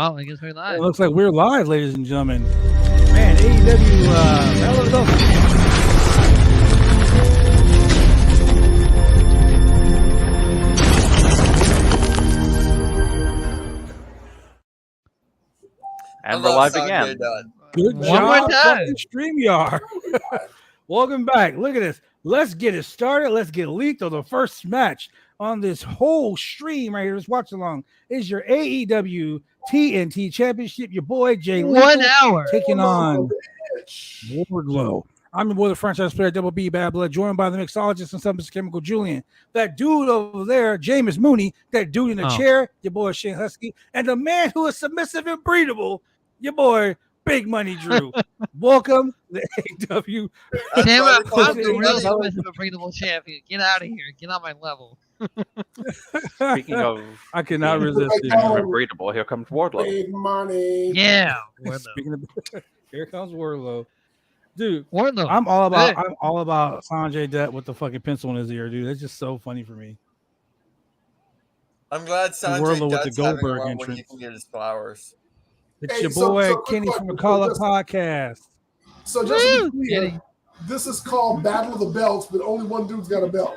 Oh, I guess we're live. It looks like we're live, ladies and gentlemen. Man, AEW, Battle of the Belts. And we're live again. Good job, fucking StreamYard. Welcome back. Look at this. Let's get it started. Let's get leaked on the first match on this whole stream right here. Let's watch along. Is your AEW TNT Championship. Your boy Jay Lethal 1 hour taking on Wardlow. I'm your boy, the franchise player, Double B Bad Blood, joined by the Mixologist and Substance Chemical Julian. That dude over there, Jameis Mooney. That dude in the chair, your boy Shane Husky. And the man who is submissive and breedable, your boy Big Money Drew. Welcome to the AEW. Damn it, I'm the real submissive and breedable champion. Get out of here. Get on my level. Speaking of, I cannot resist it. Breedable, here comes Wardlow. Big money. Yeah. Speaking of, here comes Wardlow. Dude, Wardlow. I'm all about Sanjay Dutt with the fucking pencil in his ear, dude. That's just so funny for me. I'm glad Sanjay Dutt's having one when he can get his flowers. It's your boy Kenny from the Call Up Podcast. So just to be clear, this is called Battle of the Belts, but only one dude's got a belt.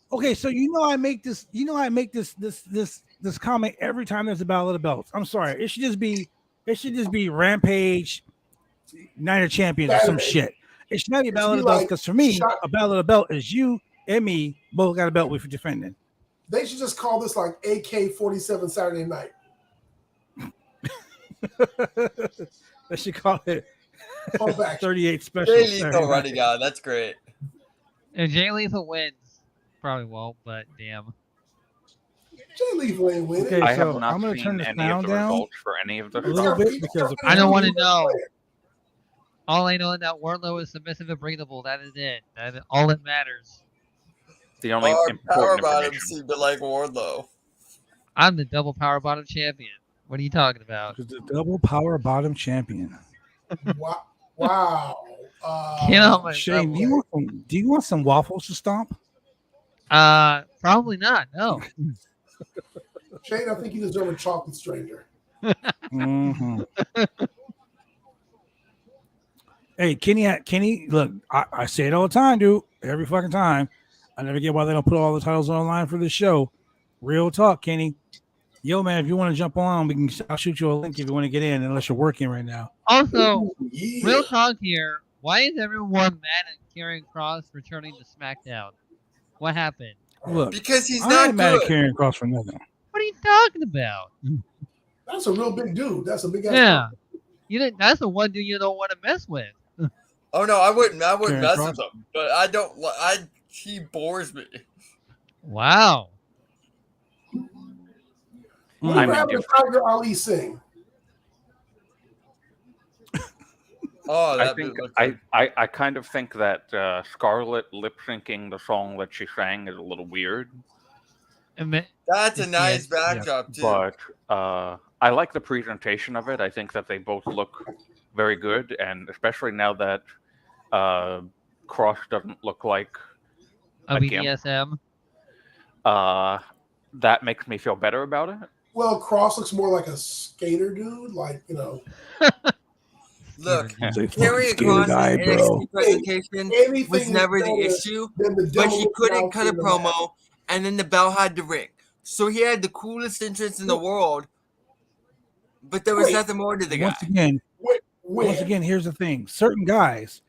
Okay, so I make this comment every time there's a Battle of the Belts. I'm sorry, it should just be Rampage, Night of Champions or some shit. It should not be a Battle of the Belts because for me, a Battle of the Belt is you and me both got a belt we're defending. They should just call this like AK-47 Saturday Night. They should call it 38 Special. Jay Lethal already got it. That's great. If Jay Lethal wins, probably won't, but damn. Jay Lethal ain't winning. Okay, I have not seen any of the results for any of the because I don't want to know. All I know is that Wardlow is submissive and breathable. That is it. That is all that matters. The only power bottom seem to like Wardlow. I'm the double power bottom champion. What are you talking about? The double power bottom champion. Wow. Shane, do you want some waffles to stomp? Probably not. No. Shane, I think you deserve a chocolate stranger. Mm-hmm. Hey, Kenny, look, I say it all the time, dude. Every fucking time. I never get why they don't put all the titles online for this show. Real talk, Kenny. Yo, man, if you want to jump on, I'll shoot you a link if you want to get in, unless you're working right now. Also, real talk here. Why is everyone mad at Karrion Kross returning to SmackDown? What happened? Look, because he's not mad at Karrion Kross for nothing. What are you talking about? That's a real big dude. That's a big guy. Yeah. That's the one dude you don't want to mess with. Oh no, I wouldn't mess with him. But I don't. He bores me. Wow. What happened to Tiger Ali sing? I kind of think that Scarlett lip syncing the song that she sang is a little weird. That's a nice backdrop too. But I like the presentation of it. I think that they both look very good, and especially now that Cross doesn't look like a BDSM. That makes me feel better about it. Well, Cross looks more like a skater dude, like, you know. Look, Karrion Kross' NXT presentation was never the issue, but he couldn't cut a promo, and then the bell had to ring. So he had the coolest entrance in the world, but there was nothing more to the guy. Once again, here's the thing: certain guys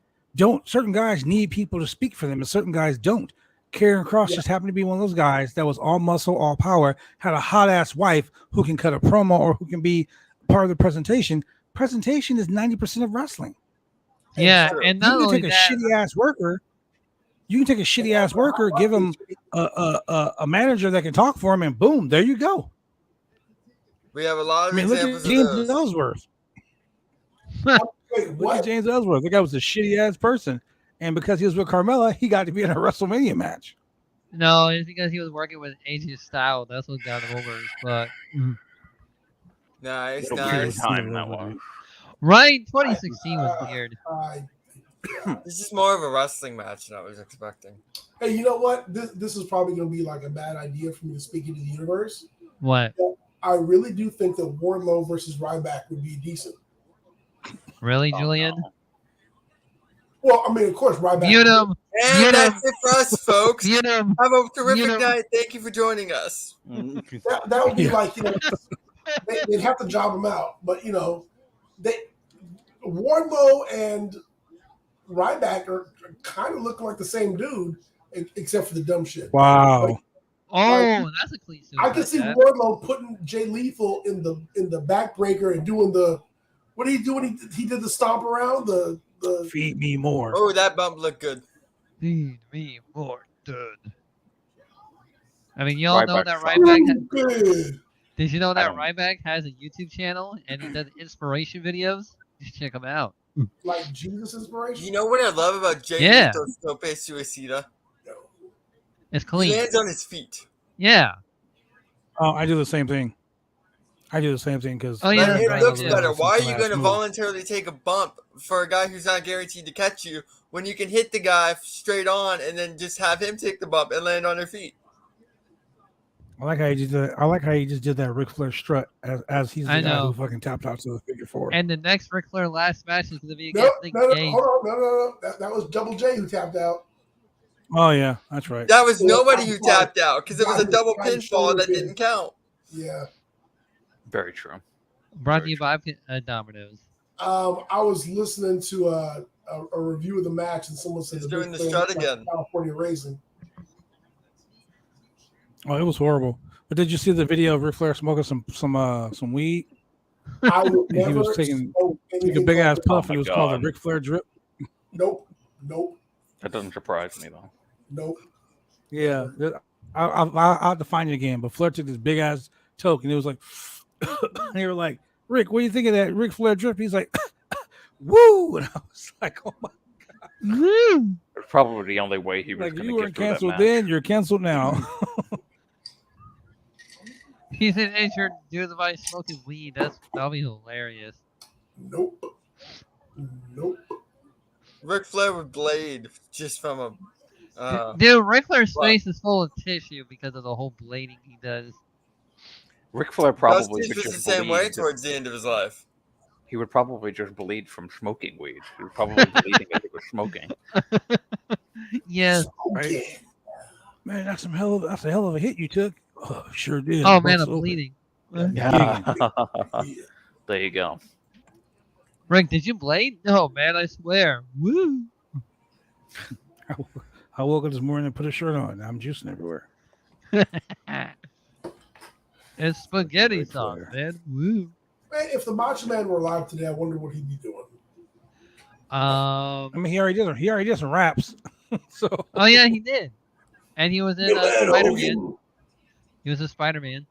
need people to speak for them, and certain guys don't. Karrion Kross just happened to be one of those guys that was all muscle, all power, had a hot ass wife who can cut a promo or who can be part of the presentation. Presentation is 90% of wrestling. Yeah, and not only take a shitty ass worker. You can take a shitty ass worker, give him a manager that can talk for him, and boom, there you go. We have a lot of examples. Look at James Ellsworth. Look at James Ellsworth. The guy was a shitty ass person. And because he was with Carmella, he got to be in a WrestleMania match. No, it's because he was working with AJ Styles. That's what got him over his butt. Nice. Time that was. Right, 2016 was weird. This is more of a wrestling match than I was expecting. Hey, you know what? This is probably going to be like a bad idea for me to speak into the universe. What? I really do think that Wardlow versus Ryback would be decent. Really, Julian? No. Well, I mean, of course, Ryback. Mute him. And that's it for us, folks. Mute him. Have a terrific Mute him. night. Thank you for joining us. That would be like, they'd have to job him out. But, Wardlow and Ryback are kind of looking like the same dude, except for the dumb shit. Wow. That's a clean suit. I can see Wardlow putting Jay Lethal in the backbreaker and doing what did he do when he did the stomp around the feed me more. Oh, that bump looked good. Feed me more, dude. I mean, you all know that Ryback. Did you know that Ryback has a YouTube channel and he does inspiration videos? Just check him out. Like Jesus inspiration. You know what I love about Jay Leto's Tope Suicida? It's clean. He lands on his feet. Yeah. Oh, I do the same thing. Because it looks better. Why are you going to voluntarily take a bump for a guy who's not guaranteed to catch you when you can hit the guy straight on and then just have him take the bump and land on their feet? I like how you just did. I like how you just did that Ric Flair strut as he's the guy who fucking tapped out to the figure four. And the next Ric Flair last match is going to be against Nick Gage. Hold on, no. That was Double J who tapped out. Oh yeah, that's right. That was nobody who tapped out because it was a double pinfall that didn't count. Yeah. Very true. Brought to you by Domino's. I was listening to a review of the match, and someone said he's doing the strut again. California Raisin. Oh, it was horrible. But did you see the video of Ric Flair smoking some weed? I would never. He was taking a big ass puff, and it was called the Ric Flair drip. Nope. That doesn't surprise me though. Nope. Yeah, I'll have to find it again. But Flair took this big ass toke, and it was like, they were like, Rick, what do you think of that Ric Flair drip? He's like, woo! And I was like, oh my god. Woo! It's probably the only way he was like, going to you get were through canceled that then, you're canceled now. He's an injured dude by smoking weed. That'll be hilarious. Nope. Ric Flair with blade just from a. Dude, Ric Flair's face is full of tissue because of the whole blading he does. Ric Flair probably Dustin would was just the same way bleed. towards the end of his life. He would probably just bleed from smoking weed. He was probably bleeding as he was smoking. Yes. Right? Man, that's a hell of a hit you took. Oh, sure did. Oh man, I'm bleeding. Yeah. There you go. Rick, did you blade? No, man, I swear. Woo! I woke up this morning and put a shirt on. I'm juicing everywhere. It's spaghetti sauce, man. Woo! Man, if the Macho Man were alive today, I wonder what he'd be doing. I mean, he already did some raps. So. Oh yeah, he did, and he was in Spider-Man. He was a Spider-Man.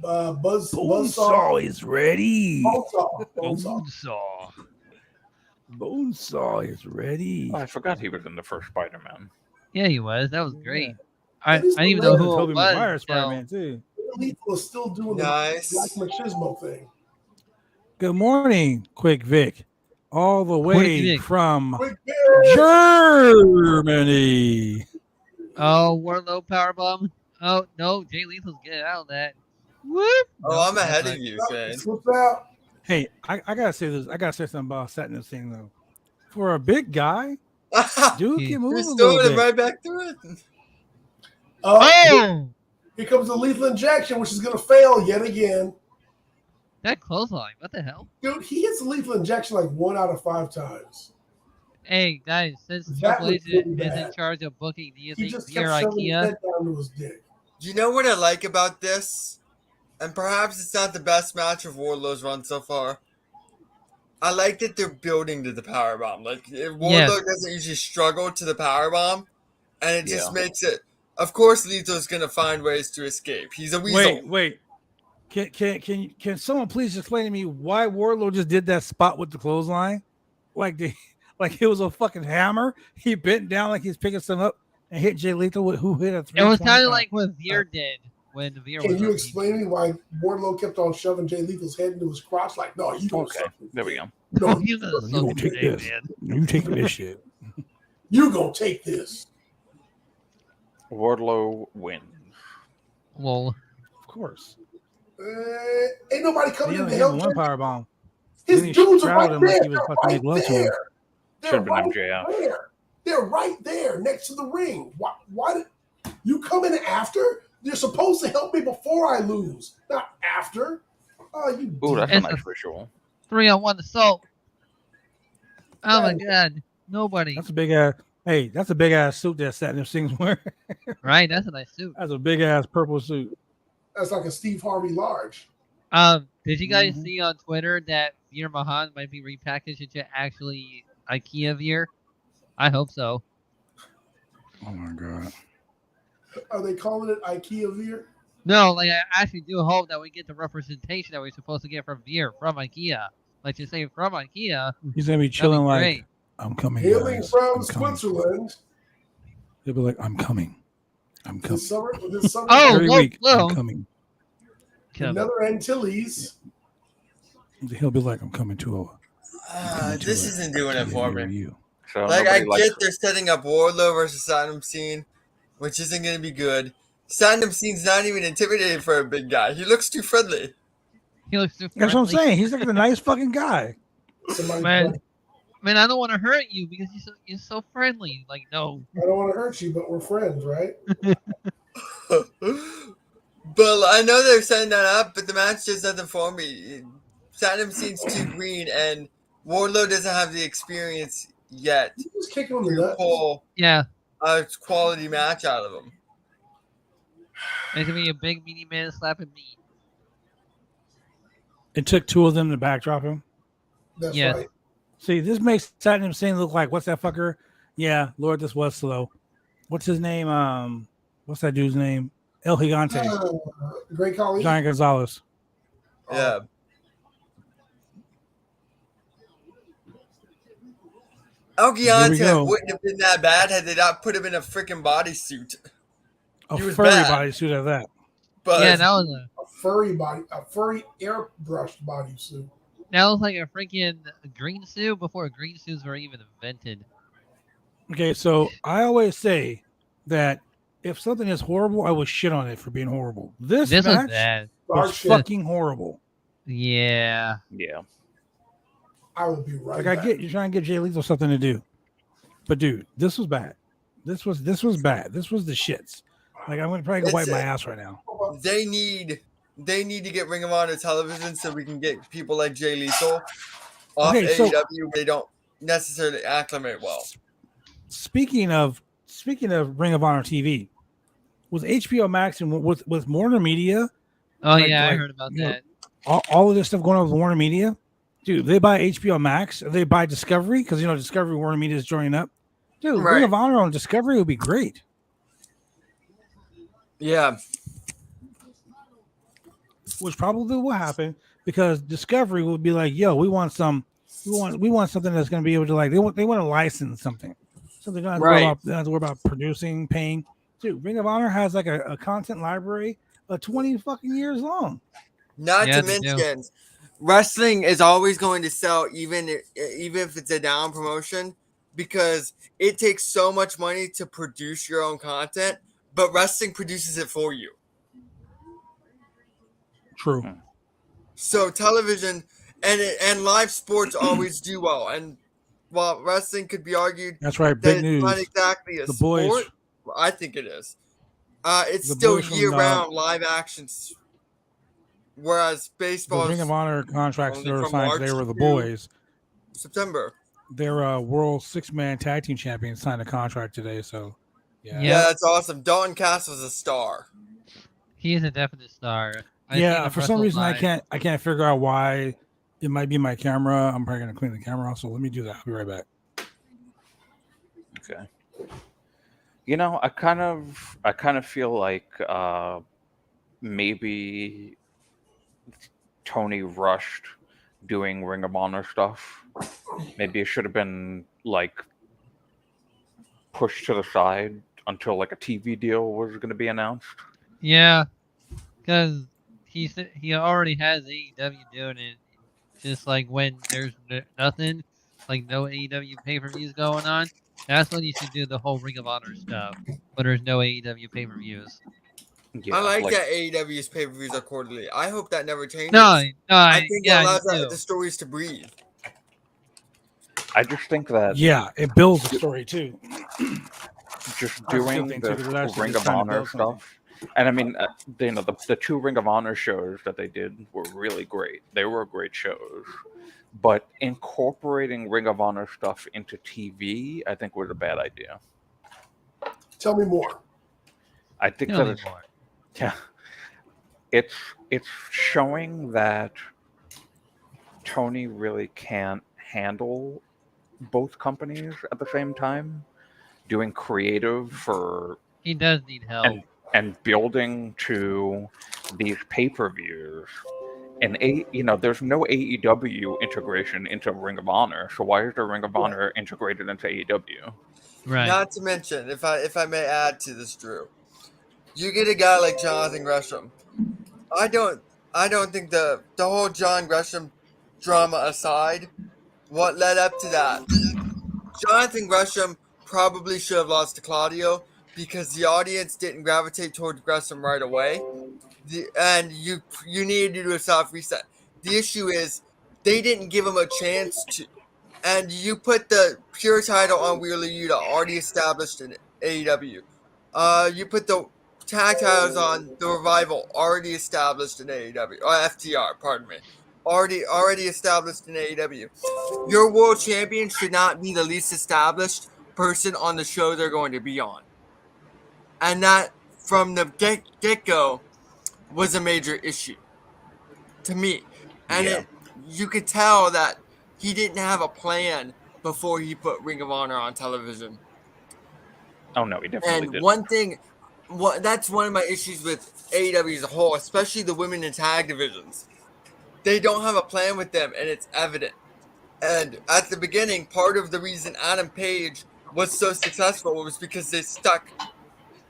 Bonesaw is ready. Bonesaw is ready. Oh, I forgot he was in the first Spider-Man. Yeah, he was. That was great. I didn't even know who it was. Spider-Man too. Lethal was still doing the Black Machismo thing. Good morning, Quick Vic. All the way from Germany. Oh, Wardlow powerbomb. Oh no, Jay Lethal's getting out of that. Whoop. Oh, I'm ahead of you, Shane. Hey, I gotta say this. I gotta say something about setting this thing though. For a big guy, dude can move a little bit. Right back through it. Oh! Here comes the lethal injection, which is going to fail yet again. That clothesline, what the hell? Dude, he hits the lethal injection like 1 out of 5 times. Hey, guys, since Triple H is in charge of booking, do you think Dear IKEA? Do you know what I like about this? And perhaps it's not the best match of Wardlow's run so far. I like that they're building to the powerbomb. Like, Wardlow doesn't usually struggle to the powerbomb, and it just makes it. Of course, Leto's going to find ways to escape. He's a weasel. Wait. Can someone please explain to me why Wardlow just did that spot with the clothesline? Like it was a fucking hammer. He bent down like he's picking some up and hit Jay Lethal, who hit a 3. It was kind of like what Veer did when Veer was. Can you explain to me why Wardlow kept on shoving Jay Lethal's head into his crotch? Like, no, you don't. Okay, there we go. No, you gonna take this. Man. You taking this shit. You gonna take this. Wardlow wins. Well, of course. Ain't nobody coming in to help. One power bomb. His dudes are right there. Like he was fucking make love to him. They're right there. They're right there next to the ring. Why did you come in after? You're supposed to help me before I lose, not after. Oh, you. Ooh, that's a nice visual. 3-on-1 assault. Oh my god, nobody. That's a big ass. Hey, that's a big ass suit that Satnam Singh's wearing. Right, that's a nice suit. That's a big ass purple suit. That's like a Steve Harvey large. Did you guys see on Twitter that Veer Mahan might be repackaged into actually IKEA Veer? I hope so. Oh my god. Are they calling it IKEA Veer? No, like I actually do hope that we get the representation that we're supposed to get from Veer from IKEA. Like you say from IKEA. He's gonna be chilling like I'm coming. Hailing guys. from Switzerland. He'll be like, I'm coming. I'm coming. This summer, every week, I'm coming. Another Antilles. He'll be like, I'm coming to a. This isn't doing it for me. So like I get they're setting up Wardlow versus Satnam Singh, which isn't going to be good. Satnam Singh's not even intimidated for a big guy. He looks too friendly. He looks too friendly. That's what I'm saying. He's like a nice fucking guy. Man, I don't want to hurt you because you're so friendly. Like, no. I don't want to hurt you, but we're friends, right? But I know they're setting that up, but the match just doesn't for me. Satnam Singh's too green, and Wardlow doesn't have the experience yet. You just kick him in the nuts. Pull a quality match out of him. It's gonna be a big meaty man slapping me. It took two of them to backdrop him. That's right. See, this makes Satnam Singh look like what's that fucker? Yeah, Lord, this was slow. What's his name? What's that dude's name? El Gigante. Great Khali. Giant Gonzalez. Yeah. El Gigante wouldn't have been that bad had they not put him in a freaking bodysuit. A furry bodysuit of that. But yeah, that was a furry airbrushed bodysuit. That was like a freaking green suit before green suits were even invented. Okay, so I always say that if something is horrible, I will shit on it for being horrible. This match was fucking horrible. Yeah. Yeah. I will be right. Like I get you're trying to get Jay Lethal something to do, but dude, this was bad. This was bad. This was the shits. Like I'm gonna probably go wipe my ass right now. They need to get Ring of Honor television so we can get people like Jay Lethal off AEW. They don't necessarily acclimate well. Speaking of Ring of Honor TV, with HBO Max and with Warner Media. Oh I heard about that. All of this stuff going on with Warner Media, dude. They buy HBO Max. They buy Discovery because Discovery Warner Media is joining up. Dude, Ring of Honor on Discovery would be great. Yeah. Which probably will happen because Discovery will be like, "Yo, we want something that's going to be able to like they want to license something, so they're not have to worry about producing, paying." Dude, Ring of Honor has like a content library of 20 fucking years long. Not to mention, wrestling is always going to sell, even if it's a down promotion, because it takes so much money to produce your own content, but wrestling produces it for you. True. So television and live sports always do well. And while wrestling could be argued, that's right. Big news. Not exactly a sport. I think it is. It's still year-round live actions. Whereas baseball, the Ring of Honor contracts that were signed today were the boys. September. Their World 6-Man Tag Team Champions signed a contract today. So yeah, that's awesome. Dalton Castle's a star. He is a definite star. For some reason I can't figure out why. It might be my camera. I'm probably gonna clean the camera off, so let me do that. I'll be right back. Okay. I kind of feel like maybe Tony rushed doing Ring of Honor stuff. Maybe it should have been like pushed to the side until like a TV deal was going to be announced. Yeah, because he already has AEW doing it. Just like when there's nothing, like no AEW pay-per-views going on. That's when you should do the whole Ring of Honor stuff, but there's no AEW pay-per-views. I like that AEW's pay-per-views are quarterly. I hope that never changes. No, I think it allows the stories to breathe. I just think that it builds the story too. Just doing the Ring of Honor stuff, and I mean, the 2 Ring of Honor shows that they did were really great. They were great shows, but incorporating Ring of Honor stuff into TV, I think, was a bad idea. Tell me more. I think it's showing that Tony really can't handle both companies at the same time, doing creative for he does need help and building to these pay-per-views. And there's no AEW integration into Ring of Honor, so why is there Ring of Honor integrated into AEW? Right. Not to mention, if I may add to this, Drew, you get a guy like Jonathan Gresham. I don't think the whole John Gresham drama aside, what led up to that, Jonathan Gresham probably should have lost to Claudio because the audience didn't gravitate towards Gresham right away, and you needed to do a soft reset. The issue is they didn't give him a chance to, and you put the pure title on Wheeler Yuta, already established in AEW. You put the tag titles on the Revival, already established in AEW, or FTR, pardon me, already established in AEW. Your world champion should not be the least established person on the show they're going to be on, and that from the get-go was a major issue to me. And you could tell that he didn't have a plan before he put Ring of Honor on television. Oh no, he definitely did. One thing, that's one of my issues with AEW as a whole, especially the women in tag divisions. They don't have a plan with them, and it's evident. And at the beginning, part of the reason Adam Page was so successful was because they stuck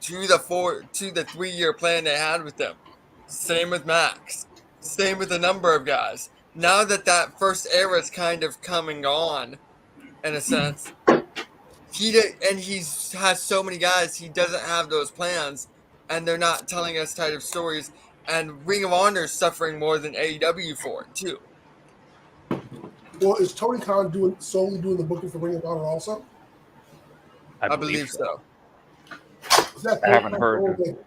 to the 3-year plan they had with them. Same with Max. Same with a number of guys. Now that first era is kind of come and gone, in a sense, he has so many guys, he doesn't have those plans, and they're not telling us type of stories. And Ring of Honor is suffering more than AEW for it too. Well, is Tony Khan solely doing the booking for Ring of Honor also? I believe so. I haven't heard.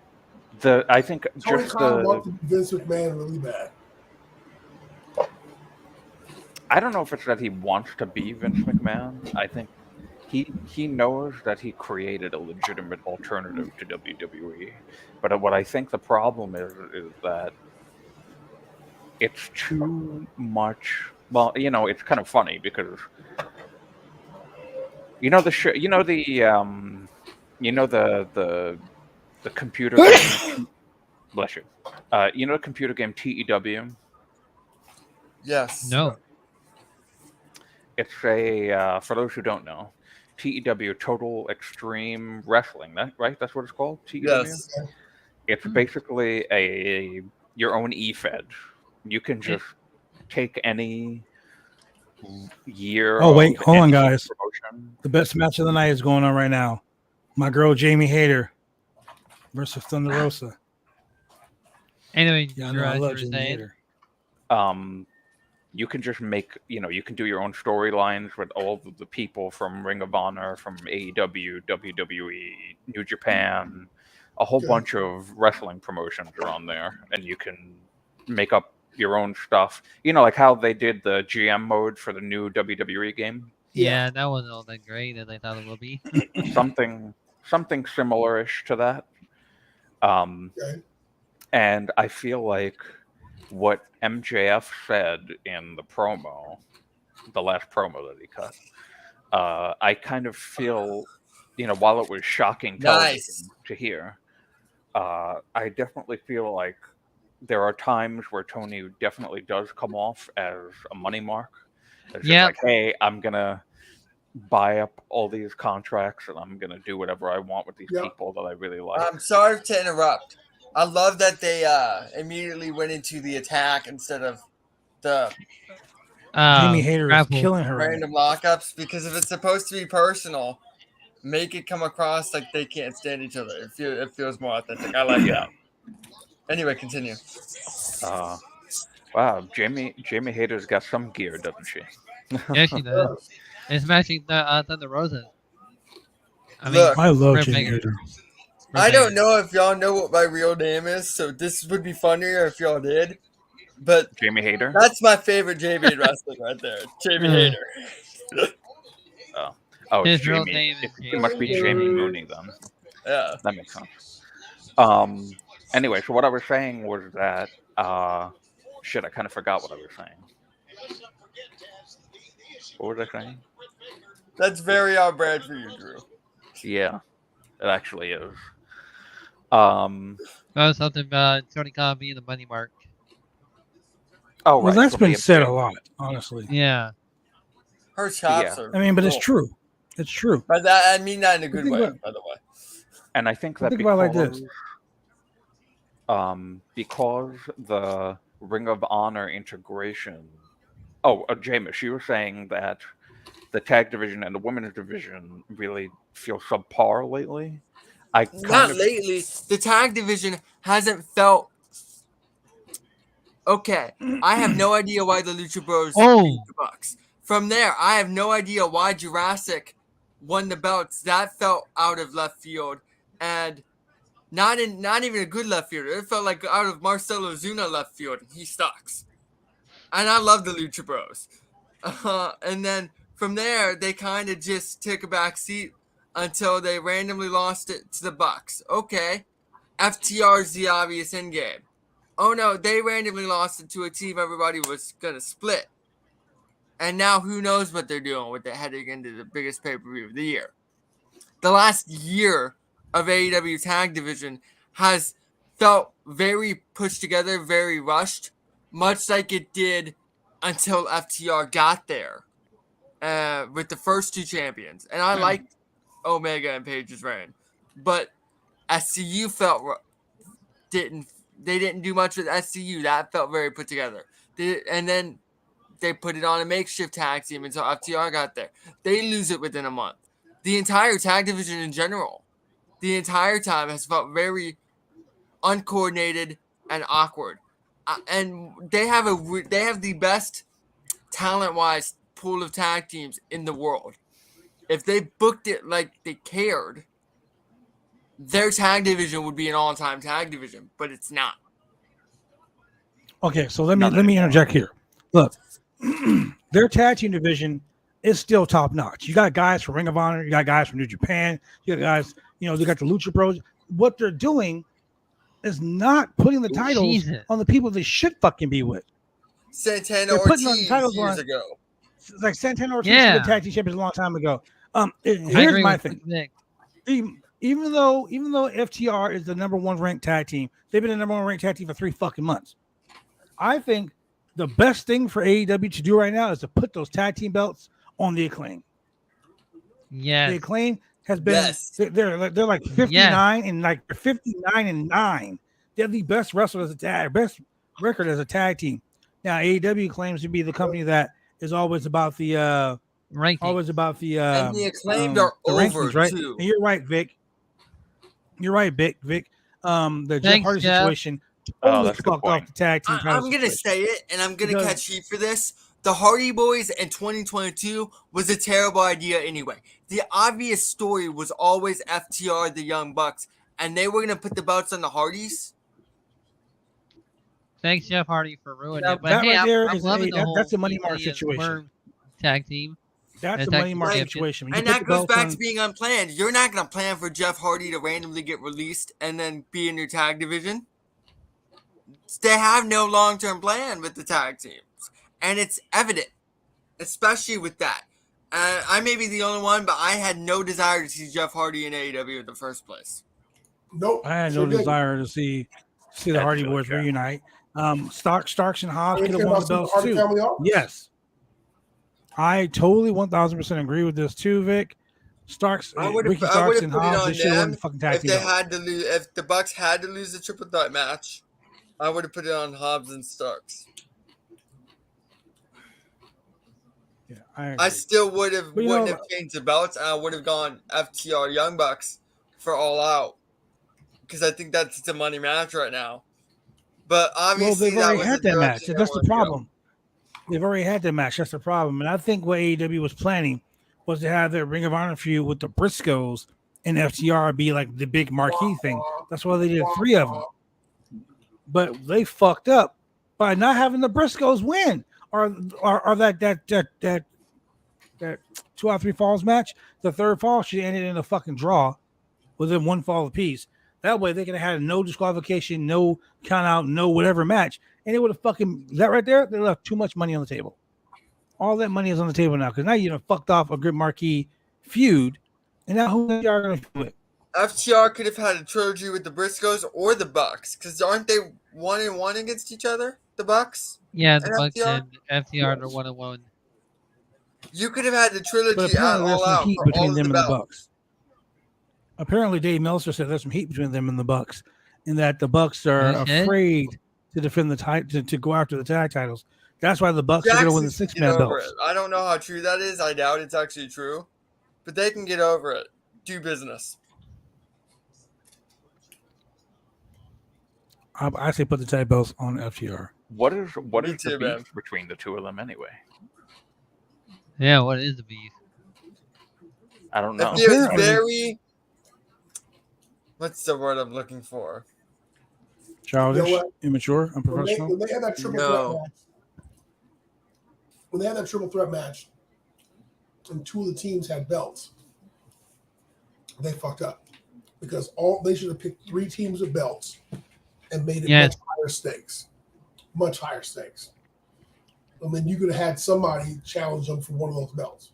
I think Tony Khan wants to be Vince McMahon really bad. I don't know if it's that he wants to be Vince McMahon. I think he knows that he created a legitimate alternative to WWE. But what I think the problem is that it's too much. Well, it's kind of funny because the show, the computer game. Bless you. The computer game TEW. Yes. No. It's a for those who don't know, TEW, Total Extreme Wrestling. Right? That's what it's called. TEW. Yes. It's basically your own eFed. You can just take any year. Oh wait, hold on, guys. Promotion. The best match of the night is going on right now. My girl Jamie Hayter versus Thunder Rosa. Anyway, I love Jamie Hayter. You can just make, you can do your own storylines with all of the people from Ring of Honor, from AEW, WWE, New Japan, a whole bunch of wrestling promotions are on there, and you can make up your own stuff. Like how they did the GM mode for the new WWE game. Yeah, that wasn't all that great as I thought it would be. something similar-ish to that. And I feel like what MJF said in the last promo that he cut, I kind of feel, while it was shocking television to hear, I definitely feel like there are times where Tony definitely does come off as a money mark. It's just like, hey, I'm going to buy up all these contracts and I'm going to do whatever I want with these people that I really like. I'm sorry to interrupt. I love that they immediately went into the attack instead of the Jamie Hayter is killing her. Random lockups, because if it's supposed to be personal, make it come across like they can't stand each other. It feels more authentic. I like that. Anyway, continue. Wow, Jamie Hayter's got some gear, doesn't she? Yeah, she does. It's matching the Thunder Rosa. I love Jamie Hayter. I don't know if y'all know what my real name is, so this would be funnier if y'all did. But Jamie Hayter? That's my favorite JB wrestling right there. Jamie Hayter. Oh, his Jamie. real name It must be Jamie Mooney then. Yeah. That makes sense. Anyway, so what I was saying was that shit, I kind of forgot what I was saying. What was I saying? That's very on brand for you, Drew. Yeah, it actually is. Something about Tony Khan being the money mark. Oh, well, right. that's been said a lot, honestly. Yeah. Her chops are. I mean, but it's true. It's true. But that, I mean that in a good way, by the way. And I think that about like this. Because the Ring of Honor integration. Oh, Jameis, you were saying that the tag division and the women's division really feel subpar lately. Not lately. The tag division hasn't felt okay. I have no idea why the Lucha Bros beat the Bucks. From there, I have no idea why Jurassic won the belts. That felt out of left field, and not even a good left field. It felt like out of Marcelo Zuna left field. He sucks. And I love the Lucha Bros. And then from there, they kind of just took a back seat until they randomly lost it to the Bucks. Okay, FTR is the obvious end game. Oh no, they randomly lost it to a team everybody was gonna split. And now who knows what they're doing with it heading into the biggest pay-per-view of the year. The last year of AEW Tag Division has felt very pushed together, very rushed, much like it did until FTR got there with the first two champions. And I liked Omega and Page's reign. But SCU they didn't do much with SCU. That felt very put together. And then they put it on a makeshift tag team until FTR got there. They lose it within a month. The entire tag division in general, the entire time has felt very uncoordinated and awkward. And they have the best talent-wise pool of tag teams in the world. If they booked it like they cared, their tag division would be an all-time tag division, but it's not. Okay, so let me interject here. Look, their tag team division is still top notch. You got guys from Ring of Honor, you got guys from New Japan, you got guys, you got the Lucha Bros. What they're doing is not putting the titles on the people they should fucking be with. Santana Ortiz years ago. Like Santana Ortiz was tag team champions a long time ago. Here's my thing. Even though FTR is the number one ranked tag team, they've been the number one ranked tag team for 3 fucking months. I think the best thing for AEW to do right now is to put those tag team belts on the Acclaim. Yeah, the Acclaim has been they're like 59 and like 59-9. They're the best wrestlers as a tag, best record as a tag team. Now AEW claims to be the company that is always about the ranking, always about the and the Acclaimed are over rankings, right? too. And you're right, Vic. You're right, Vic. The Jeff Hardy situation totally fucked off the tag team. I'm gonna say it, and I'm gonna catch heat for this. The Hardy Boys in 2022 was a terrible idea anyway. The obvious story was always FTR, the Young Bucks, and they were gonna put the belts on the Hardys. Thanks, Jeff Hardy, for ruining it. But that hey, right there I'm loving the whole that's a money mark situation. Tag team. That's a money mark situation. And that goes back to being unplanned. You're not going to plan for Jeff Hardy to randomly get released and then be in your tag division. They have no long-term plan with the tag teams. And it's evident, especially with that. I may be the only one, but I had no desire to see Jeff Hardy in AEW in the first place. Nope. I had no desire to see the Hardy Boys reunite. Starks and Hobbs could have won the belts too. Yes. I totally 1000% agree with this too, Vic. Ricky Starks and Hobbs, they should have won the fucking tag team. If the Bucks had to lose the triple threat match, I would have put it on Hobbs and Starks. Yeah, I still wouldn't have changed the belts. I would have gone FTR Young Bucks for All Out because I think that's the money match right now. But obviously, they've already had that match. That's the problem. They've already had that match. That's the problem. And I think what AEW was planning was to have their Ring of Honor feud with the Briscoes and FTR be like the big marquee thing. That's why they did 3 of them. But they fucked up by not having the Briscoes win, or that 2 out of 3 falls match. The third fall should ended in a fucking draw within 1 fall apiece. That way they could have had no disqualification, no count out, no whatever match, and it would have fucking that right there. They left too much money on the table. All that money is on the table now because now you done fucked off a good marquee feud, and now who are going to do it? FTR could have had a trilogy with the Briscoes or the Bucks, because aren't they 1-1 against each other? The Bucks? Yeah, the Bucks and FTR are 1-1. You could have had the trilogy but apparently there's some heat between them and the Bucks. Apparently, Dave Meltzer said there's some heat between them and the Bucks, and that the Bucks are afraid to defend the title, to go after the tag titles. That's why the Bucks are going to win the 6-man belts. I don't know how true that is. I doubt it's actually true, but they can get over it. Do business. I say put the tag belts on FTR. What is the beef between the 2 of them anyway? Yeah, what is the beef? I don't know. FTR is very. What's the word I'm looking for? Childish, immature, unprofessional. When they had that triple threat match, and 2 of the teams had belts, they fucked up because they should have picked 3 teams with belts and made it much higher stakes. And then you could have had somebody challenge them for one of those belts.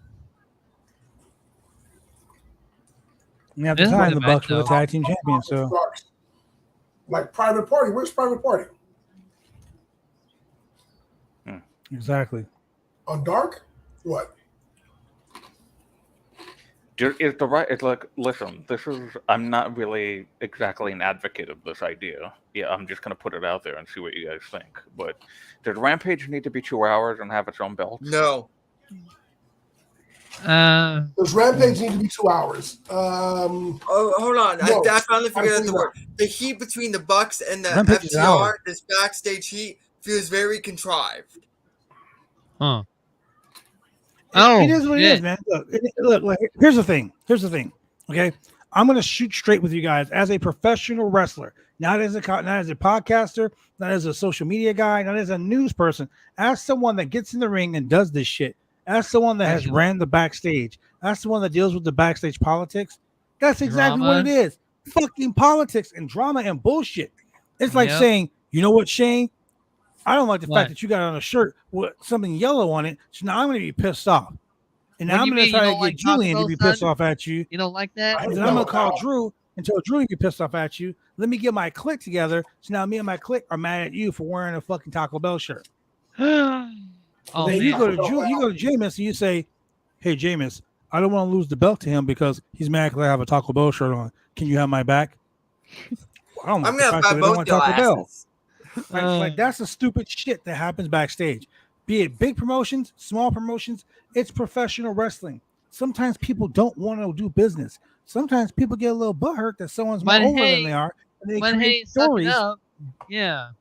And at the time, the Bucks were the tag team champions. So, like Private Party, where's Private Party? Exactly. On Dark, what? It's the right. It's like, listen, this is. I'm not really exactly an advocate of this idea. Yeah, I'm just gonna put it out there and see what you guys think. But does Rampage need to be 2 hours and have its own belt? No. Does Rampage need to be 2 hours? Hold on. No, I finally figured out the word. The heat between the Bucks and the Rampage FTR, this backstage heat, feels very contrived. Huh. It is what it is, man. Look, here's the thing. Okay, I'm gonna shoot straight with you guys as a professional wrestler, not as a podcaster, not as a social media guy, not as a news person. As someone that gets in the ring and does this shit, as someone that has ran the backstage, as someone that deals with the backstage politics. That's exactly what it is. Fucking politics and drama and bullshit. It's like saying, you know what, Shane? I don't like the fact that you got on a shirt with something yellow on it, so now I'm going to be pissed off. And now I'm going to try to get Julian to be pissed off at you. You don't like that? And then I'm going to call Drew and tell Drew to be pissed off at you. Let me get my clique together, so now me and my clique are mad at you for wearing a fucking Taco Bell shirt. Then you go to Jameis and you say, hey, Jameis, I don't want to lose the belt to him because he's mad because I have a Taco Bell shirt on. Can you have my back? I'm going to buy both your asses. Like that's the stupid shit that happens backstage. Be it big promotions, small promotions, it's professional wrestling. Sometimes people don't want to do business. Sometimes people get a little butthurt that someone's more over than they are, and they create stories. Yeah,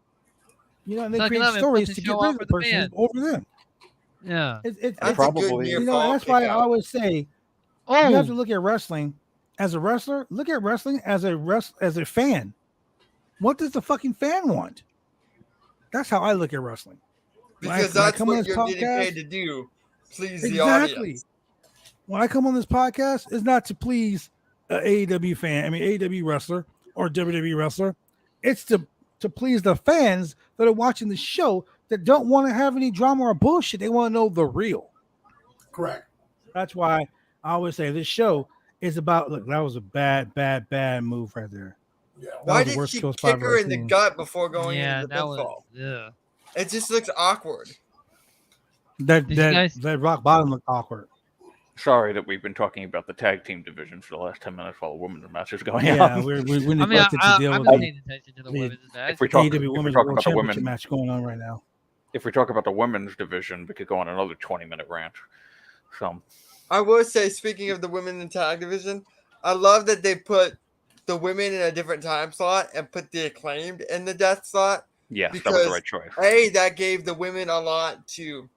you know, and they create stories to get rid of the person over them. Yeah, it's probably. You know, that's why I always say you have to look at wrestling as a wrestler. Look at wrestling as a fan. What does the fucking fan want? That's how I look at wrestling. Because that's what you're getting paid to do. Please the audience. When I come on this podcast, it's not to please an AEW fan. I mean, AEW wrestler or WWE wrestler. It's to please the fans that are watching the show that don't want to have any drama or bullshit. They want to know the real. Correct. That's why I always say this show is about. Look, that was a bad move right there. Yeah. Why did she kick her in the gut before going into the pinfall? Yeah. It just looks awkward. That rock bottom looked awkward. Sorry that we've been talking about the tag team division for the last 10 minutes while the women's match is going on. Yeah, we neglected to deal with if we talk about the women's match going on right now. If we talk about the women's division, we could go on another 20-minute rant. So, I will say, speaking of the women in tag division, I love that they put the women in a different time slot and put the Acclaimed in the death slot. Yes, because that was the right choice. That gave the women a lot to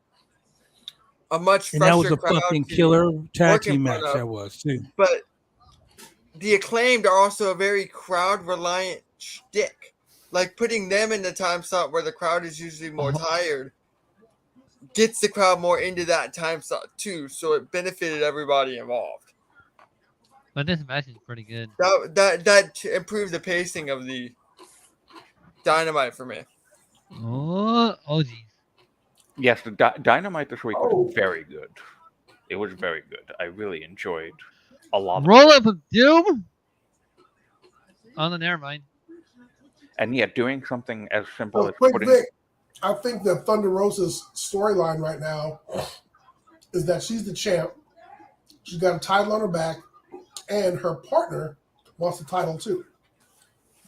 a much fresher and that was a crowd fucking to killer tag work in team front match. of. That was too. But the Acclaimed are also a very crowd reliant shtick. Like putting them in the time slot where the crowd is usually more tired gets the crowd more into that time slot too, so it benefited everybody involved. But this match is pretty good. That improved the pacing of the Dynamite for me. Oh geez. Yes, the Dynamite this week was very good. It was very good. I really enjoyed a lot of Roll up of Doom? Oh, no, never mind. And yeah, doing something as simple as putting... Vic, I think that Thunder Rosa's storyline right now is that she's the champ. She's got a title on her back, and her partner wants the title too.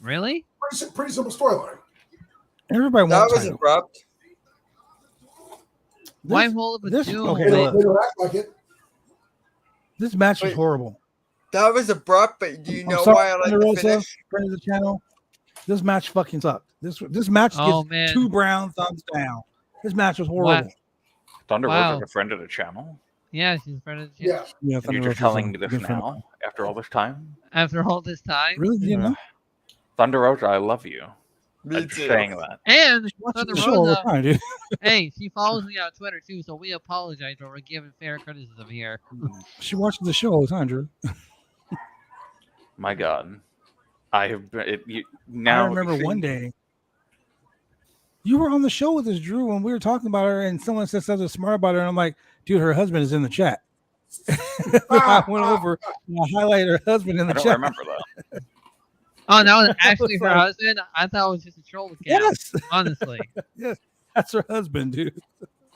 Really? Pretty simple storyline. Everybody wants that was abrupt. Why roll up a Doom? Okay, they don't act like it. This match was horrible. That was abrupt, but do you know why I like the finish? Friend of the channel. This match fucking sucked. This match gets 2 brown thumbs down. This match was horrible. What? Thunder Rosa's a friend of the channel? Yeah, she's a friend of the channel. Yeah, and you're just telling me this now, after all this time? After all this time? Really? You know? Thunder Rosa, I love you. Me too. Saying that. And Thunder Rosa, time, dude. hey, she follows me on Twitter too, so we apologize for giving fair criticism here. She watches the show all the time, Drew. My God. I have been... I remember one day, you were on the show with us, Drew, when we were talking about her, and someone said something smart about her, and I'm like, dude, her husband is in the chat. I went over and I highlighted her husband in the chat. I don't remember that. Oh, that was actually her husband? I thought it was just a troll account. Yes. Honestly. Yes, that's her husband, dude.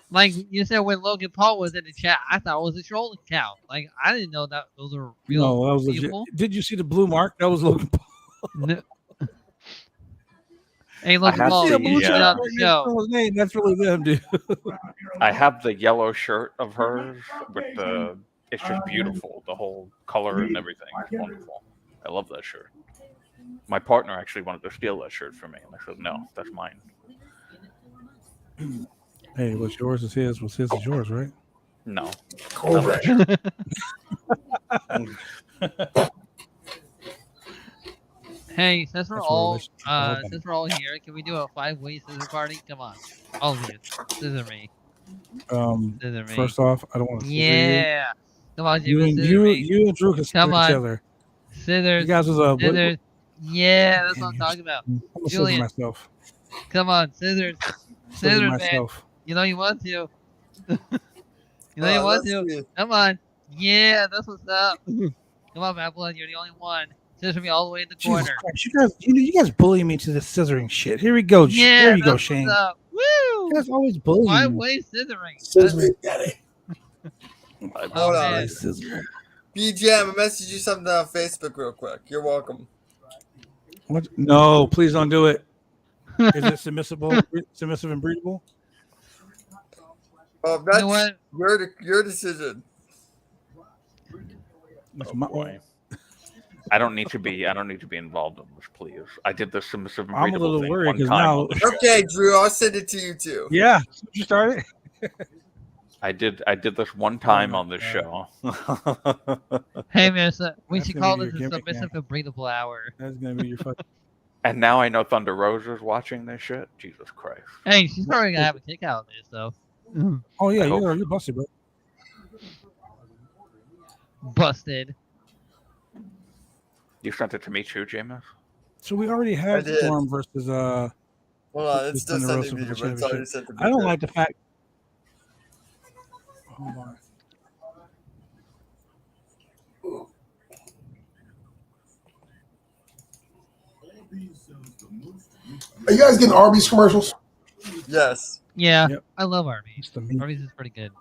Like you said when Logan Paul was in the chat, I thought it was a troll account. Like, I didn't know that those were real No, that was people. legit. Did you see the blue mark? That was Logan Paul. No. Hey, Logan Paul, you should on the show. That's really them, dude. I have the yellow shirt of hers with the... It's just beautiful. The whole color and everything is wonderful. I love that shirt. My partner actually wanted to steal that shirt from me, and I said, no, that's mine. Hey, what's yours is his. What's his is yours, right? No. Hey, since we're all here, can we do a 5-way scissor party? Come on, all of you, scissor me. Scissor me. First off, I don't want to. Yeah, come on, you and Drew can scissor each other. Scissors. You guys was scissors. Yeah, that's what I'm talking about. Julian, myself. Come on, scissors. Scissors, man. You know you want to. You know you want to. Come on. Yeah, that's what's up. Come on, Bad Blood. You're the only one. Scissor me all the way in the corner. You guys bully me to the scissoring shit. Here we go. Yeah, there you go, Shane. Woo! You guys always bully me. 5-way scissoring. Scissor me, daddy. Hold on. BGM, I messaged you something on Facebook real quick. You're welcome. What? No, please don't do it. Is it submissive and breedable? That's your decision. Oh, boy. I don't need to be involved in this, please. I did the submissive and breedable I'm a little thing worried because now. Okay, Drew, I'll send it to you too. Yeah, you started. I did this one time on this show. Hey, man, we should call this a submissive and breathable hour. That's gonna be your fucking. And now I know Thunder Rosa's watching this shit. Jesus Christ. Hey, she's probably gonna have a kick out of this, though. Oh yeah, you're busted, bro. Busted. You sent it to me too, Jameis? So we already had Storm versus Hold on, it's still sending me, but it's already sent to me. I don't like the fact. Hold on. Are you guys getting Arby's commercials? Yes. Yeah, yep. I love Arby's. Arby's is pretty good.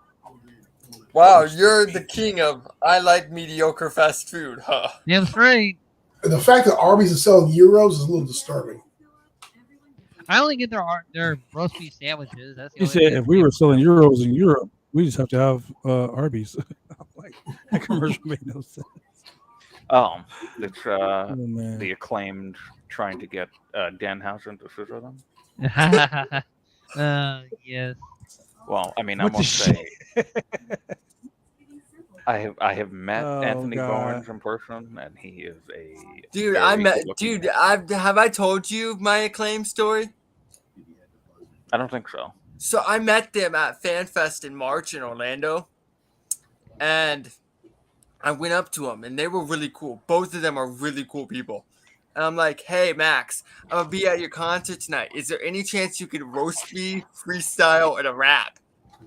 Wow, you're the king of I like mediocre fast food, huh? Damn straight. The fact that Arby's is selling euros is a little disturbing. I only get their roast beef sandwiches. That's you said if we were selling euros in Europe, we just have to have Arby's. Like, that commercial made no sense. It's the Acclaimed trying to get Danhausen to scissor them. Yes. Well, I mean, I must say, I have met Anthony Bowens in person, and he is a dude. Have I told you my Acclaim story? I don't think so. So I met them at FanFest in March in Orlando, and I went up to them, and they were really cool. Both of them are really cool people. And I'm like, hey, Max, I'm going to be at your concert tonight. Is there any chance you could roast me, freestyle, and a rap?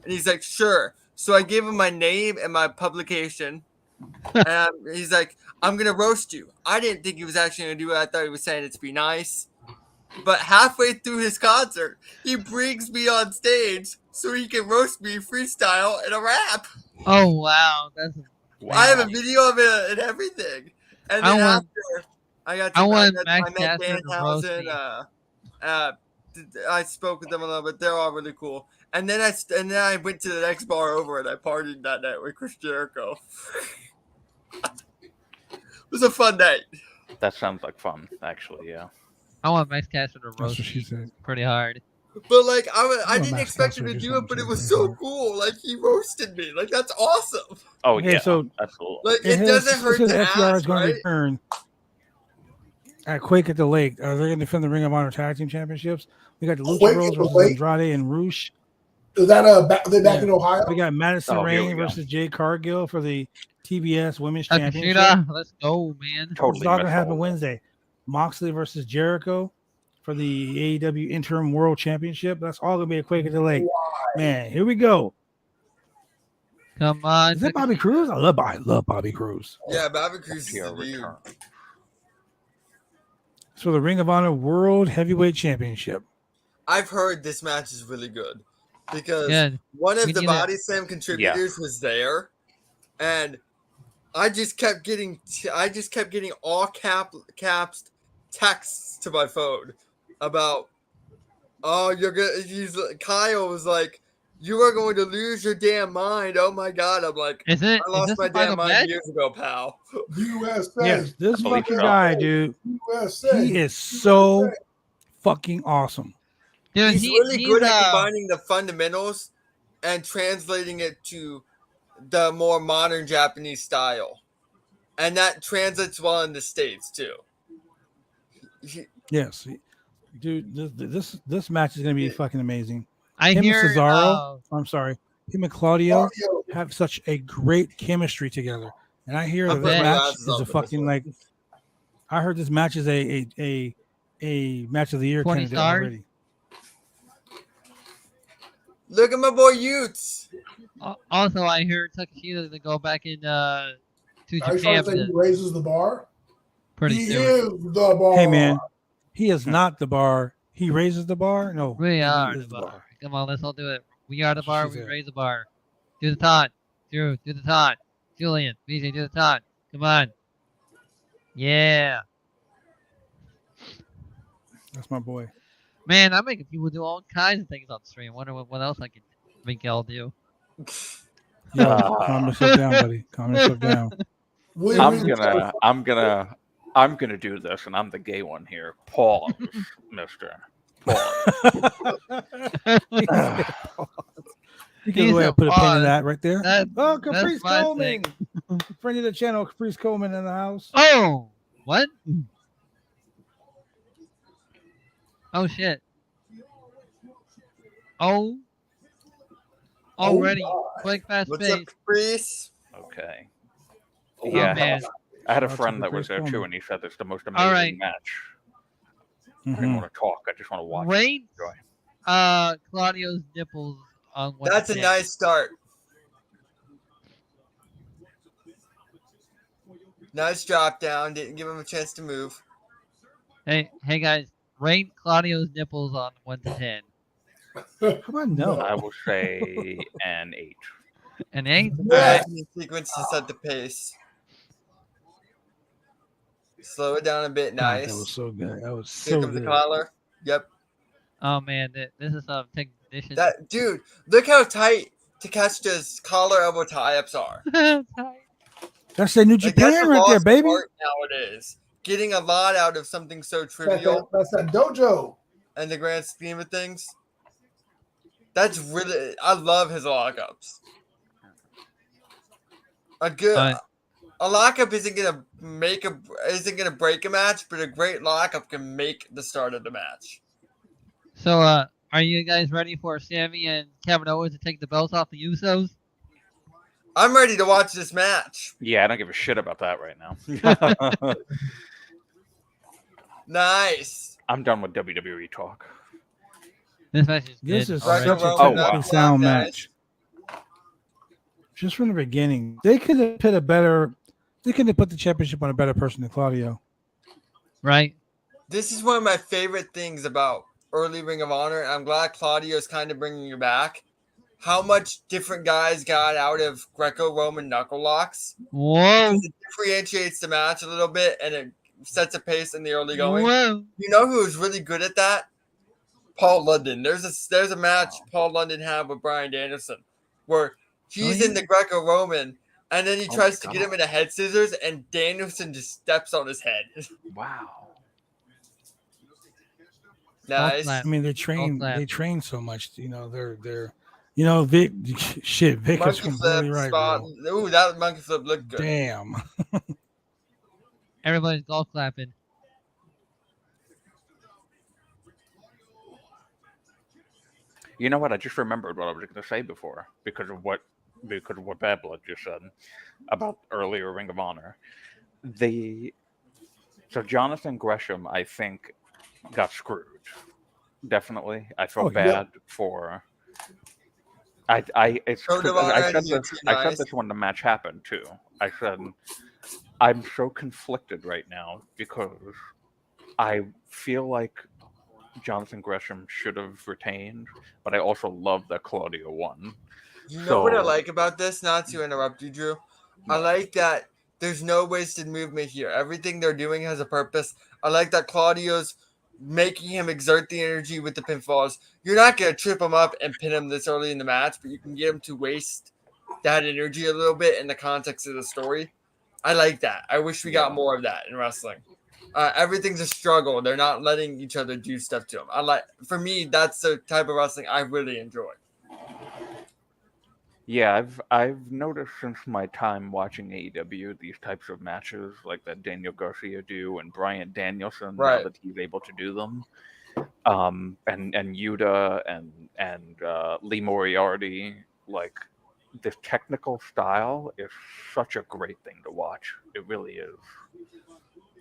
And he's like, sure. So I gave him my name and my publication. And he's like, I'm going to roast you. I didn't think he was actually going to do it. I thought he was saying it to be nice. But halfway through his concert, he brings me on stage so he can roast me, freestyle, and a rap. Oh, wow. I have a video of it and everything. And then after, I met Danhausen. I spoke with them a little bit. They're all really cool. And then I went to the next bar over and I partied that night with Chris Jericho. It was a fun night. That sounds like fun, actually. Yeah. I want Max Caster to roast me pretty hard. But like I didn't expect him to do it, but it was so cool. Like he roasted me. Like that's awesome. Oh yeah, so absolutely. Like it doesn't hurt to FTR is going right? to return at Quake at the Lake. They're going to defend the Ring of Honor Tag Team Championships. We got the Lucha Bros versus Andrade and Roosh. Is that back in Ohio? We got Madison Rain versus Jade Cargill for the TBS Women's Championship. Let's go, man. Totally. It's all going to happen Wednesday. Moxley versus Jericho for the AEW Interim World Championship. That's all going to be a Quake at the Lake. Man, here we go. Come on. Is that Bobby Cruz? I love Bobby Cruz. Yeah, Bobby Cruz is the It's for the Ring of Honor World Heavyweight Championship. I've heard this match is really good because one of the Body Slam contributors was there, and I just kept getting all caps texts to my phone about, oh, you're gonna. Kyle was like, you are going to lose your damn mind. Oh my god! I'm like, I lost my damn mind years ago, pal. USA. Yes, this fucking guy, dude. USA. He is so fucking awesome. Dude, he's really good at combining the fundamentals and translating it to the more modern Japanese style, and that translates well in the States too. Yes, dude. This match is gonna be fucking amazing. Him and Cesaro. I'm sorry. Him and Claudio have such a great chemistry together, and I hear that this match is a fucking like. I heard this match is a match of the year candidate already. Look at my boy Utes. Also, I heard Takashita to go back in to Japan. He raises the bar. Pretty soon. Is the bar. Hey man, he is not the bar. He raises the bar. No, we are the bar. Come on, let's all do it. We are the bar. We raise the bar. Do the taunt. Drew, do the taunt. Julian, BJ, do the taunt. Come on. Yeah. That's my boy. Man, I'm making people do all kinds of things on stream. Wonder what else I can make y'all do. Calm yourself down, buddy. Calm yourself down. I'm gonna do this, and I'm the gay one here. Pause, Mister. Pause. You can go ahead and put a pin in that right there. Caprice Coleman. Friend of the channel, Caprice Coleman in the house. Oh, what? Oh, shit. Oh. Already. Quick, fast What's pace. up, Caprice? Okay. Oh, Yeah, man. I had a friend that was there too, and he said it's the most amazing match. I didn't want to talk. I just want to watch. Rate Claudio's nipples on one. That's a nice start. Nice drop down. Didn't give him a chance to move. Hey guys. Rate Claudio's nipples on 1 to 10. Come on, no. I will say an 8. An 8? Alright. Sequence to set the pace. Slow it down a bit. Nice. That was so good. That was so good. Here comes the collar. Yep. Oh man, this is some technician. That dude, look how tight Takeshita's collar elbow tie-ups are. That's the New Japan right there, baby. Nowadays, getting a lot out of something so trivial. That's that dojo. in the grand scheme of things. That's really, I love his lockups. A lockup isn't gonna break a match, but a great lockup can make the start of the match. So, are you guys ready for Sami and Kevin Owens to take the belts off the Usos? I'm ready to watch this match. Yeah, I don't give a shit about that right now. Nice. I'm done with WWE talk. This match is This good. is such a technically sound match. Just from the beginning, they could have put the championship on a better person than Claudio. Right. This is one of my favorite things about early Ring of Honor. I'm glad Claudio's kind of bringing you back. How much different guys got out of Greco-Roman knuckle locks. Whoa. It differentiates the match a little bit, and it sets a pace in the early going. Whoa. You know who was really good at that? Paul London. There's a match Paul London had with Bryan Danielson where he's in the Greco-Roman, and then he tries to get him in a head scissors, and Danielson just steps on his head. Wow. Nice. I mean, they train so much. You know, they're Vic. Shit, Vic is completely right. Ooh, that monkey flip looked good. Damn. Everybody's golf clapping. You know what? I just remembered what I was going to say before because of what Bad Blood just said about earlier Ring of Honor. So Jonathan Gresham, I think, got screwed. Definitely, I felt bad for. I said this when the match happened too. I said I'm so conflicted right now because I feel like Jonathan Gresham should have retained, but I also love that Claudio won. You know what I like about this? Not to interrupt you, Drew. I like that there's no wasted movement here. Everything they're doing has a purpose. I like that Claudio's making him exert the energy with the pinfalls. You're not going to trip him up and pin him this early in the match, but you can get him to waste that energy a little bit in the context of the story. I like that. I wish we got more of that in wrestling. Everything's a struggle. They're not letting each other do stuff to them. For me, that's the type of wrestling I really enjoy. Yeah, I've noticed since my time watching AEW these types of matches like that Daniel Garcia do and Bryan Danielson now that he's able to do them, and Yuta and Lee Moriarty, like this technical style is such a great thing to watch. It really is.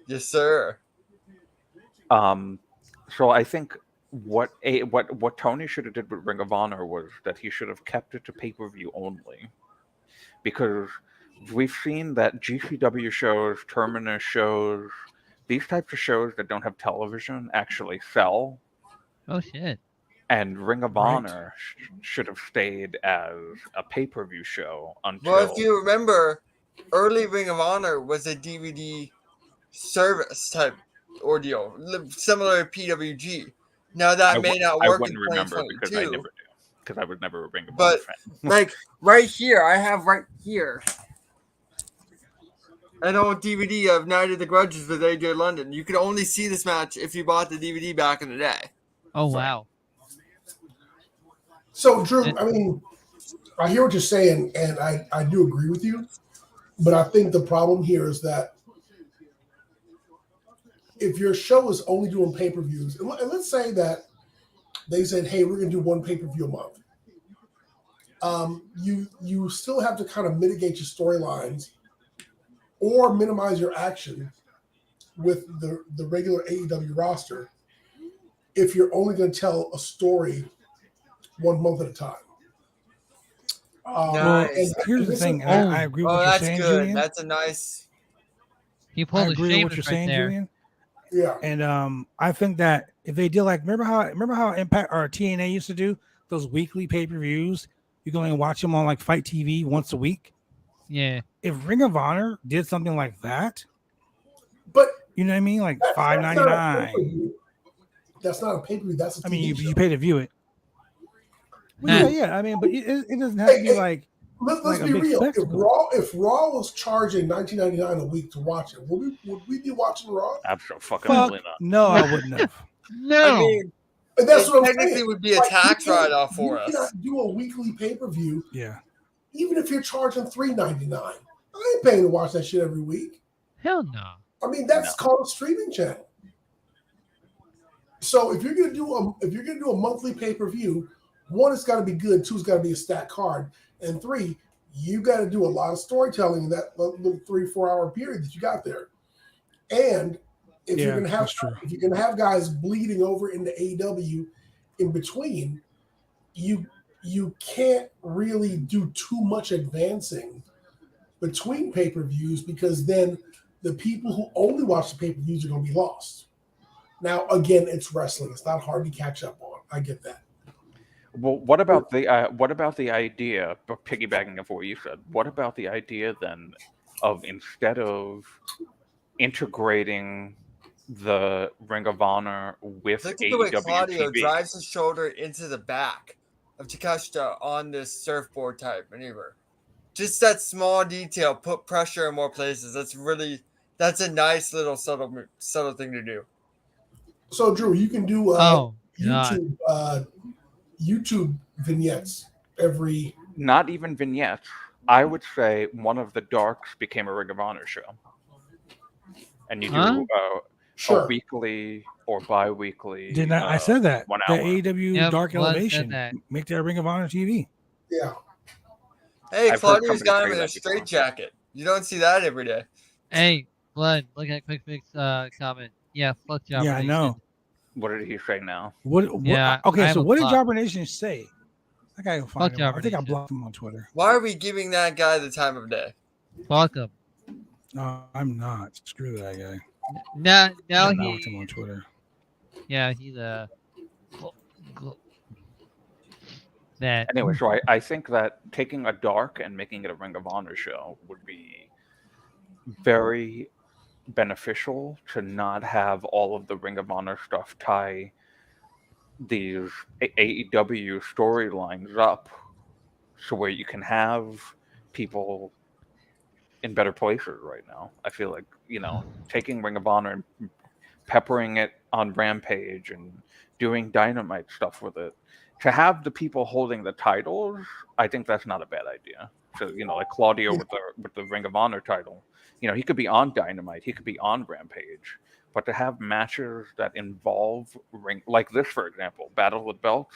Yes, sir. So I think what Tony should have did with Ring of Honor was that he should have kept it to pay-per-view only, because we've seen that GCW shows, Terminus shows, these types of shows that don't have television actually sell. Oh shit! And Ring of Honor should have stayed as a pay-per-view show until. Well, if you remember, early Ring of Honor was a DVD service type ordeal, similar to PWG. Now that may not work. I wouldn't remember because I never do, because I was never a Ring of Honor fan. Like right here, I have right here an old DVD of Night of the Grudges with AJ London. You could only see this match if you bought the DVD back in the day. Oh wow! So Drew, I mean, I hear what you're saying, and I do agree with you, but I think the problem here is that if your show is only doing pay-per-views, and let's say that they said, hey, we're going to do one pay-per-view a month, you still have to kind of mitigate your storylines or minimize your action with the regular AEW roster if you're only going to tell a story 1 month at a time. Nice. Here's the thing. I agree with what you're saying, good. Julian. That's a nice. He pulled I agree with what you're saying, Julian. Yeah. And I think that if they did remember how Impact or TNA used to do those weekly pay-per-views, you can only watch them on like Fight TV once a week. Yeah. If Ring of Honor did something like that, but you know what I mean, like $5.99. That's not a pay-per-view. That's a TV you show. pay to view it. Well, yeah. I mean, but it doesn't have to be like. Let's be real. If Raw was charging $19.99 a week to watch it, would we be watching Raw? Absolutely not. No, I wouldn't have. No. I mean, And that's what I'm saying. Technically, would be a tax write-off for us. You cannot do a weekly pay-per-view. Yeah. Even if you're charging $3.99, I ain't paying to watch that shit every week. Hell no. I mean, that's called a streaming channel. So if you're gonna do a monthly pay-per-view, one, it's got to be good. Two, it's got to be a stacked card, and three, you got to do a lot of storytelling in that little 3-4 hour period that you got there. And if you're gonna have guys bleeding over into AEW in between, you can't really do too much advancing between pay-per-views, because then the people who only watch the pay-per-views are going to be lost. Now, again, it's wrestling. It's not hard to catch up on. I get that. Well, what about the idea, piggybacking off what you said, what about the idea then of, instead of integrating the Ring of Honor with Look at the way AEW Claudio TV. drives his shoulder into the back of Takeshita on this surfboard type maneuver. Just that small detail put pressure in more places. That's a nice little subtle thing to do. So Drew, you can do YouTube vignettes every. Not even vignettes. I would say one of the Darks became a Ring of Honor show, and you do a weekly or bi-weekly. Didn't I said that? 1 the hour. AEW Dark Elevation. Make that Ring of Honor TV. Yeah. Hey, Claudio's got him in a straight jacket. You don't see that every day. Hey, Blood, look at Quick Fix comment. Yeah, fuck Jobber Yeah, I know. What did he say now? Yeah. Okay, so what did Jobber Nation say? I gotta find him. I think I Nation. blocked him on Twitter. Why are we giving that guy the time of day? Fuck him. No, I'm not. Screw that guy. Now I blocked him on Twitter. Yeah, he's that. Anyway, so I think that taking a Dark and making it a Ring of Honor show would be very beneficial, to not have all of the Ring of Honor stuff tie these AEW storylines up, so where you can have people in better places right now. I feel like, taking Ring of Honor and peppering it on Rampage and doing Dynamite stuff with it, to have the people holding the titles, I think that's not a bad idea. So, like Claudio with the Ring of Honor title, he could be on Dynamite, he could be on Rampage, but to have matches that involve like this, for example, Battle of the Belts,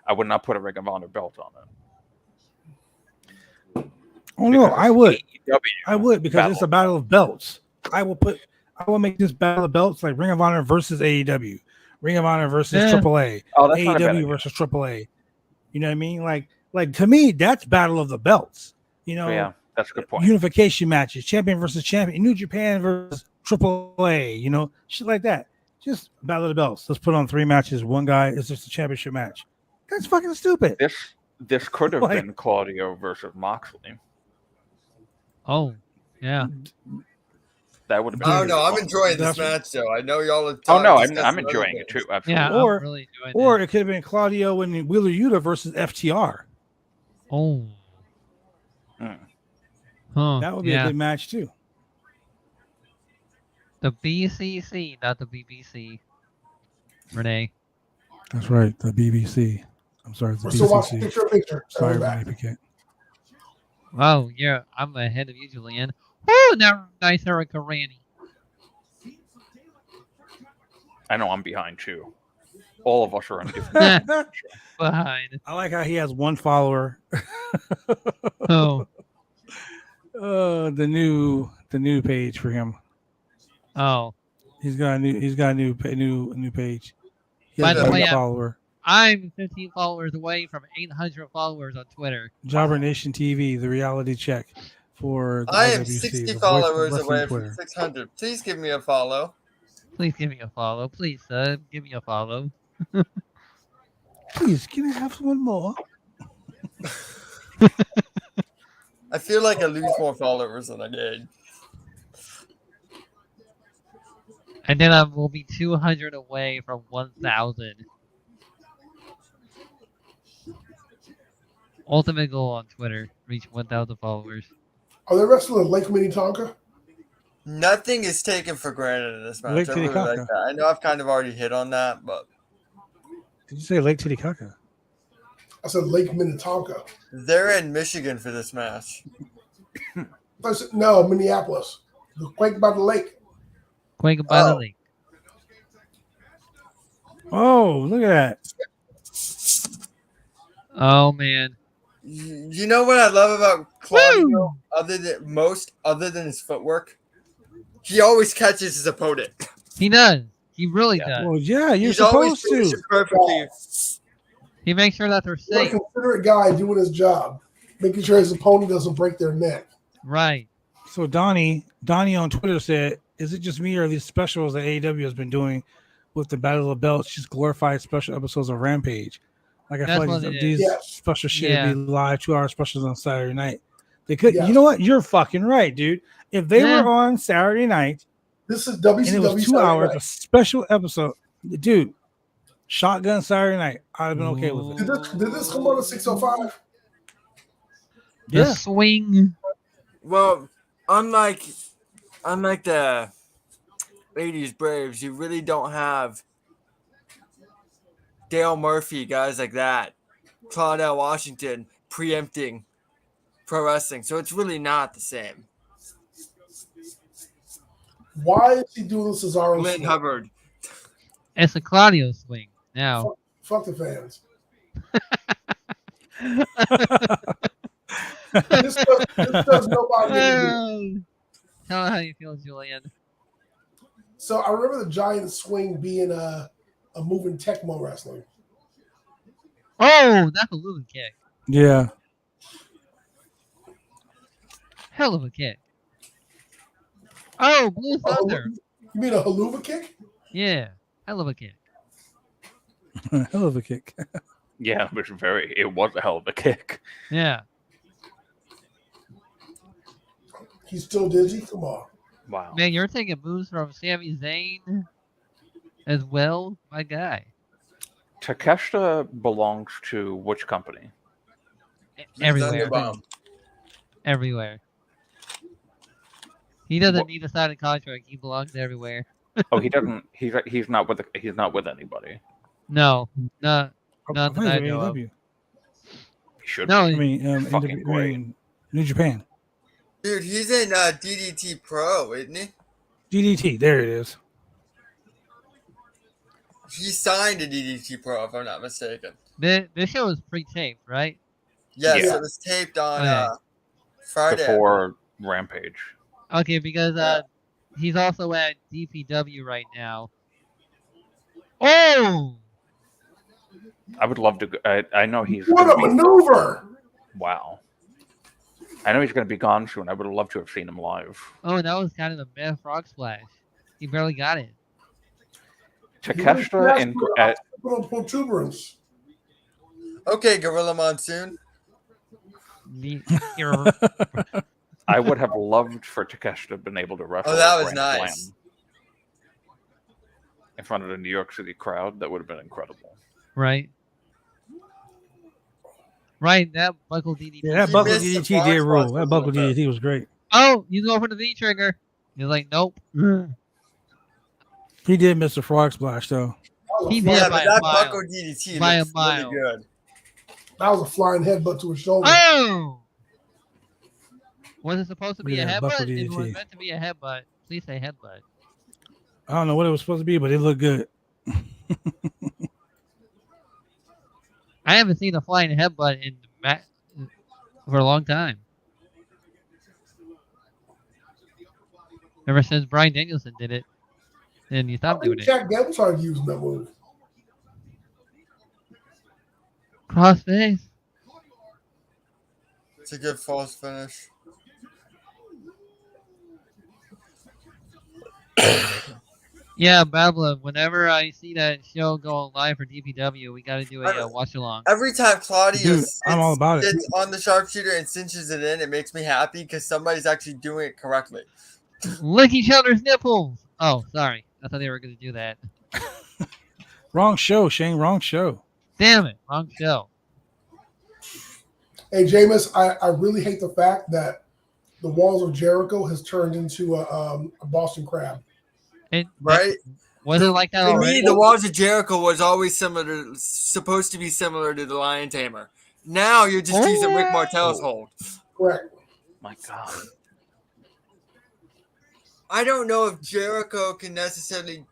I would not put a Ring of Honor belt on it. Oh no, I would. AEW, I would, because it's a battle of belts. I will make this battle of belts like Ring of Honor versus AEW, Ring of Honor versus AAA, AEW versus AAA. You know what I mean? Like to me, that's battle of the belts. Yeah, that's a good point. Unification matches, champion versus champion, New Japan versus AAA. Shit like that. Just battle of the belts. Let's put on 3 matches. One guy is just a championship match. That's fucking stupid. This could have been Claudio versus Moxley. Oh, yeah. That would have been. I don't know. I'm enjoying this match, though. I know y'all are. Oh no, I'm enjoying it too. Absolutely. Yeah, I'm really enjoying or it could have been Claudio and Wheeler Yuta versus FTR. Oh. Huh. That would be a good match too. The BCC, not the BBC. Renee. That's right, the BBC. I'm sorry, it's the BCC. Picture. Sorry, Renee Piquet. Oh, yeah, I'm ahead of you, Julian. Oh, now nice Erica Randy. I know I'm behind too. All of us are on different. Behind. I like how he has 1 follower. Oh. The new page for him. Oh. He's got a new page. By the way, follower. I'm 15 followers away from 800 followers on Twitter. Jobber Nation TV, the reality check for the I am IWC, 60 followers away from 600. Please give me a follow. Please give me a follow. Please, give me a follow. Please, can I have one more? I feel like I lose more followers than I gain. And then I will be 200 away from 1,000. Ultimate goal on Twitter: reach 1,000 followers. Are they wrestling Lake Minnetonka? Nothing is taken for granted in this match. I really like that. I know I've kind of already hit on that, but Did you say Lake Titicaca? I said Lake Minnetonka. They're in Michigan for this match. No, Minneapolis. The Quake by the lake. Quake by the lake. Oh, look at that. Oh man. You know what I love about Claudio, other than his footwork? He always catches his opponent. He does. He really does. Well, yeah, you're He's supposed to. Perfectly. He makes sure that they're safe. He's a considerate guy doing his job, making sure his opponent doesn't break their neck. Right. So Donnie on Twitter said, "Is it just me or these specials that AEW has been doing with the Battle of the Belts, just glorified special episodes of Rampage? Like I feel like these special shit would be live 2-hour specials on Saturday night. They could. You know what? You're fucking right, dude. If they were on Saturday night, this is WCW, and it was 2 hours, a special episode, dude. Shotgun Saturday night, I'd have been okay with it. Did this come on at 6:05? The swing. Well, unlike the 80s Braves, you really don't have Dale Murphy, guys like that, Claudel Washington preempting pro wrestling. So it's really not the same. Why is he doing Cesaro? Lynn Hubbard. It's a Claudio swing now. Fuck the fans. this does nobody. Tell me how you feel, Julian. So I remember the giant swing being a moving Tecmo wrestling. Oh, that's a Haluva kick. Yeah. Hell of a kick. Oh, Blue Thunder. You mean a Haluva kick? Yeah, hell of a kick. Hell of a kick. Yeah, it was a hell of a kick. Yeah. He's still dizzy? Come on. Wow. Man, you're taking moves from Sami Zayn as well? My guy. Takeshita belongs to which company? Everywhere. Everywhere. He doesn't need a signed contract. He belongs everywhere. Oh, he doesn't. He's not with anybody. No, not that I know of. He should. No, I mean, New Japan. Dude, he's in DDT Pro, isn't he? DDT, there it is. He signed to DDT Pro, if I'm not mistaken. This show was pre-taped, right? Yes, it was taped on Friday. Before Rampage. Okay, because he's also at DPW right now. Oh! I would love to go. I know he's... What a maneuver! Wow. I know he's going to be gone soon. I would have loved to have seen him live. Oh, that was kind of the meh frog splash. He barely got it. Takeshita and... protuberance. Okay, Gorilla Monsoon. I would have loved for Takeshita to have been able to wrestle. Oh, that was nice. In front of the New York City crowd. That would have been incredible. Right. Right, that buckle DDT. Yeah, that buckle DDT did rule. That buckle DDT was great. Oh, you go for the V trigger. He's like, nope. He did miss the frog splash, though. He did by that a mile. buckle DDT by a looks mile. really good. That was a flying headbutt to his shoulder. Oh! Was it supposed to be a Yeah, headbutt? buckle It was DDT. meant to be a headbutt. Please say headbutt. I don't know what it was supposed to be, but it looked good. I haven't seen a flying headbutt in for a long time. Ever since Bryan Danielson did it, then you stopped doing it. Jack Gable started using that move. Crossface. It's a good false finish. Yeah, Babla, whenever I see that show going live for DPW, we got to do a watch along. Every time Claudio I'm all about it. sits on the sharpshooter and cinches it in, it makes me happy because somebody's actually doing it correctly. Lick each other's nipples. Oh, sorry. I thought they were going to do that. Wrong show, Shane. Wrong show. Damn it. Wrong show. Hey, Jameis, I really hate the fact that the Walls of Jericho has turned into a Boston Crab. Right? Was it like that to already? me, the Walls of Jericho was always supposed to be similar to the Lion Tamer. Now you're just using Rick Martel's hold. Correct. My God. I don't know if Jericho can necessarily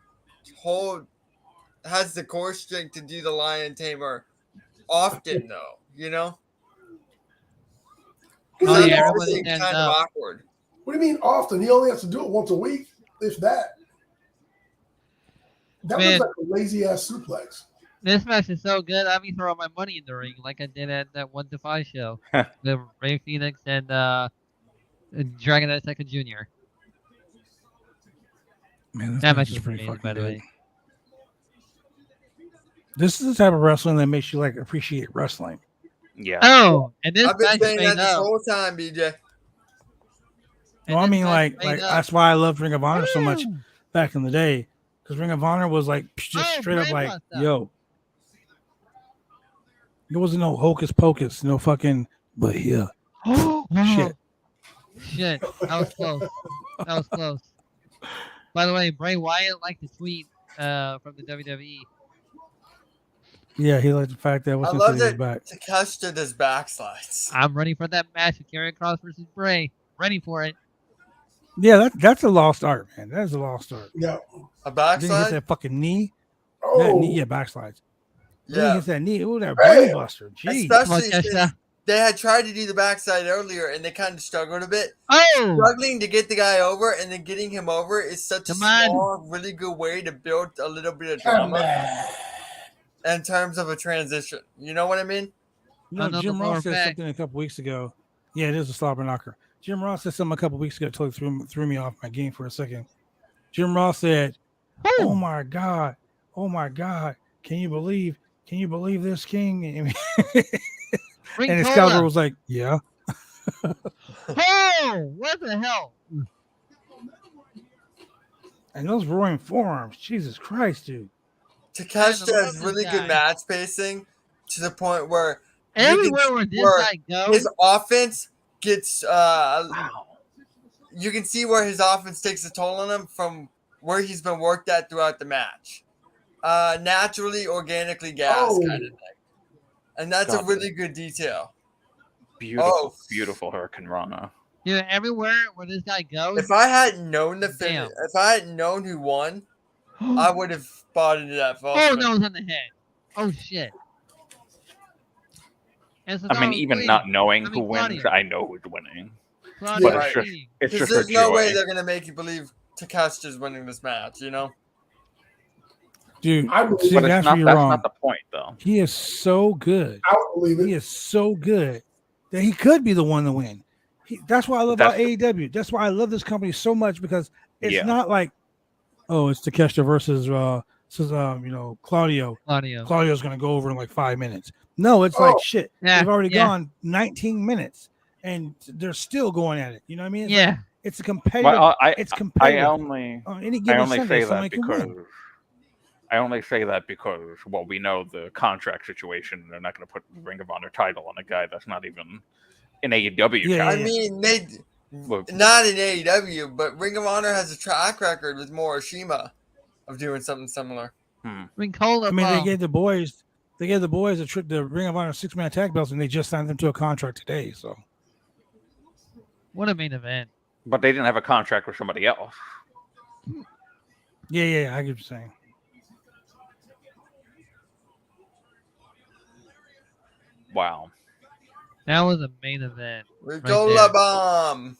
has the core strength to do the Lion Tamer often, though. You know? Oh, That yeah, always everybody seems stands kind of up. awkward. What do you mean often? He only has to do it once a week, if that. That Man. looks like a lazy ass suplex. This match is so good. I'll be throwing my money in the ring like I did at that 1 to 5 show. The Ray Phoenix and Dragon Second Jr. Man, this That match match is was pretty amazing, fucking by the good. way. This is the type of wrestling that makes you like appreciate wrestling. Yeah. Oh, and this I've been match saying made that this up. whole time, BJ. No, I mean like that's why I loved Ring of Honor so much back in the day, because Ring of Honor was like just straight up like, yo, there wasn't no hocus pocus, no fucking, but yeah, shit. That was close. That was close. By the way, Bray Wyatt liked the tweet from the WWE. Yeah, he liked the fact that I wasn't love his that back. Takeshita does backslides. I'm ready for that match of Karrion Kross versus Bray. Ready for it. Yeah, that's a lost art, man. That is a lost art. Yeah. A Then he hits backslide? that fucking knee. Oh. That knee, yeah, backslides. Then he Yeah. hits that knee. Ooh, that brain buster. Jeez. Especially since they had tried to do the backside earlier and they kind of struggled a bit. Oh! Struggling to get the guy over and then getting him over is such a small, really good way to build a little bit of drama in terms of a transition. You know what I mean? No, Jim Ross said something a couple weeks ago. Yeah, it is a slobber knocker. Jim Ross said something a couple weeks ago. Totally threw me off my game for a second. Jim Ross said, "Oh my God, can you believe this, King?" And Excalibur was like, "Yeah." Oh, what the hell? And those roaring forearms, Jesus Christ, dude. Takeshita has really good match pacing to the point where everywhere where this guy goes, his offense gets you can see where his offense takes a toll on him from where he's been worked at throughout the match. Naturally, organically gassed kind of thing. And that's a really good detail. Beautiful, beautiful Hurricane Rana. Yeah, everywhere where this guy goes. If I hadn't known the finish, if I hadn't known who won, I would have bought into that false. Oh, no, it's on the head. Oh, shit. I mean, even not knowing who wins, I know who's winning. Claudio, but it's just there's a no joy. way they're gonna make you believe Takeshita's winning this match, you know? Dude, that's not the point, though. He is so good. I don't believe it. He is so good that he could be the one to win. That's why I love about AEW. That's why I love this company so much, because it's not like, oh, it's Takeshita versus Claudio. Claudio's gonna go over in like 5 minutes. No, it's like shit. They've already gone 19 minutes and they're still going at it. You know what I mean? It's a competitive. Well, it's competitive. I only say that because we know the contract situation. They're not going to put Ring of Honor title on a guy that's not even in AEW. I mean, not in AEW, but Ring of Honor has a track record with Morishima of doing something similar. I mean, they gave the boys a trip to Ring of Honor 6-man tag belts, and they just signed them to a contract today. So, what a main event! But they didn't have a contract with somebody else. Yeah, I get what you're saying. Wow, that was a main event. Ricola bomb.